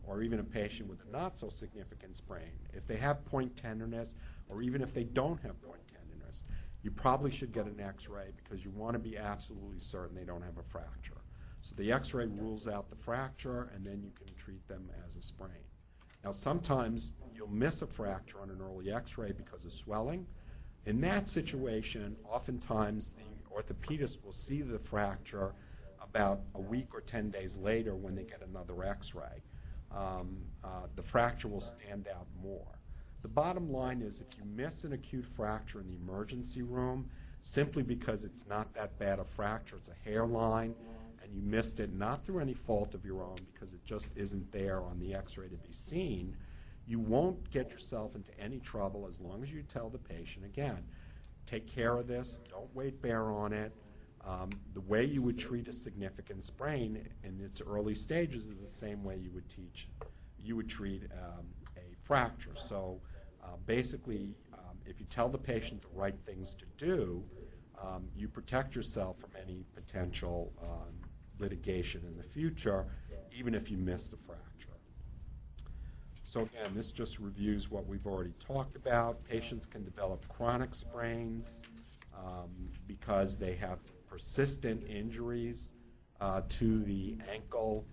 or even a patient with a not so significant sprain, if they have point tenderness, or even if they don't have point tenderness, you probably should get an x-ray because you want to be absolutely certain they don't have a fracture. So the x-ray rules out the fracture, and then you can treat them as a sprain. Now sometimes you'll miss a fracture on an early x-ray because of swelling, In that situation, oftentimes the orthopedist will see the fracture about a week or 10 days later when they get another x-ray. The fracture will stand out more. The bottom line is if you miss an acute fracture in the emergency room simply because it's not that bad a fracture, it's a hairline, and you missed it not through any fault of your own because it just isn't there on the x-ray to be seen, you won't get yourself into any trouble as long as you tell the patient, again, take care of this, don't weight bear on it. The way you would treat a significant sprain in its early stages is the same way you would treat a fracture. So basically, if you tell the patient the right things to do, you protect yourself from any potential litigation in the future, even if you missed a fracture. So again, this just reviews what we've already talked about. Patients can develop chronic sprains because they have persistent injuries to the ankle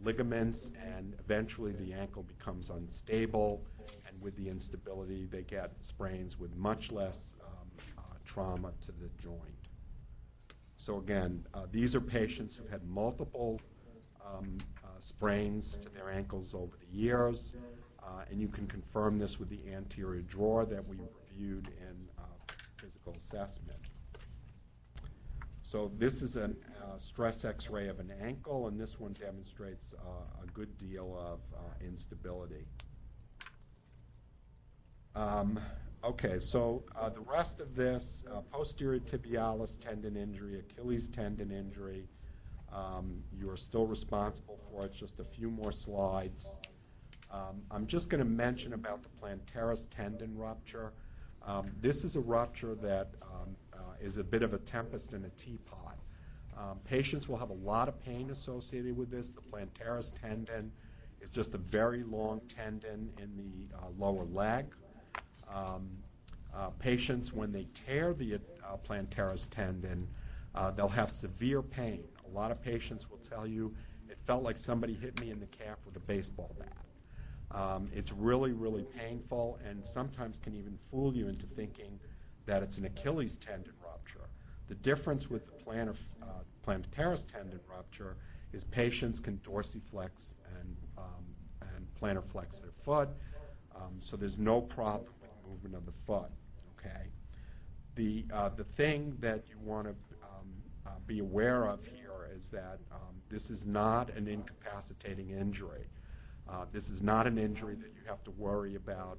ligaments, and eventually the ankle becomes unstable, and with the instability they get sprains with much less trauma to the joint. So again, these are patients who've had multiple sprains to their ankles over the years, and you can confirm this with the anterior drawer that we reviewed in physical assessment. So this is a stress x-ray of an ankle, and this one demonstrates a good deal of instability. Okay, so the rest of this, posterior tibialis tendon injury, Achilles tendon injury, you are still responsible for it. Just a few more slides. I'm just going to mention about the plantaris tendon rupture. This is a rupture that is a bit of a tempest in a teapot. Patients will have a lot of pain associated with this. The plantaris tendon is just a very long tendon in the lower leg. Patients, when they tear the plantaris tendon, they'll have severe pain. A lot of patients will tell you, it felt like somebody hit me in the calf with a baseball bat. It's really, really painful, and sometimes can even fool you into thinking that it's an Achilles tendon rupture. The difference with the plantaris tendon rupture is patients can dorsiflex and plantar flex their foot, so there's no problem with movement of the foot. Okay. The thing that you want to be aware of here is that this is not an incapacitating injury. This is not an injury that you have to worry about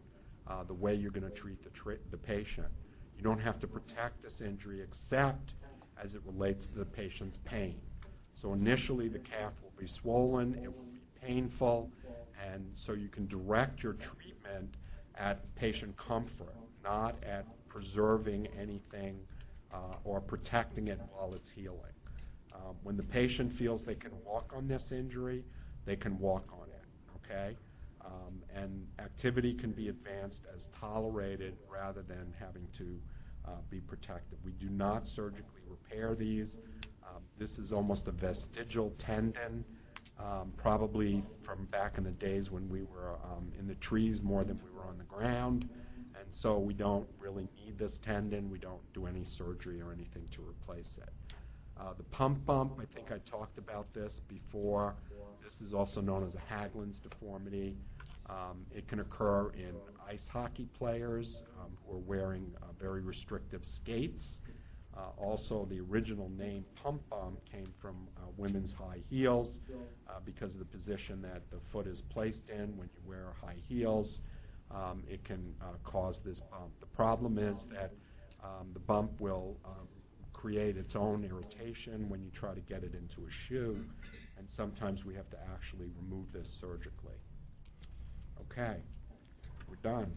the way you're going to treat the patient. You don't have to protect this injury except as it relates to the patient's pain. So initially the calf will be swollen, it will be painful, and so you can direct your treatment at patient comfort, not at preserving anything or protecting it while it's healing. When the patient feels they can walk on this injury, they can walk on it, okay? And activity can be advanced as tolerated rather than having to be protected. We do not surgically repair these. This is almost a vestigial tendon, probably from back in the days when we were in the trees more than we were on the ground. And so we don't really need this tendon. We don't do any surgery or anything to replace it. The pump bump, I think I talked about this before. This is also known as a Haglund's deformity. It can occur in ice hockey players who are wearing very restrictive skates. Also, the original name pump bump came from women's high heels because of the position that the foot is placed in when you wear high heels. It can cause this bump. The problem is that the bump will create its own irritation when you try to get it into a shoe, and sometimes we have to actually remove this surgically. Okay, we're done.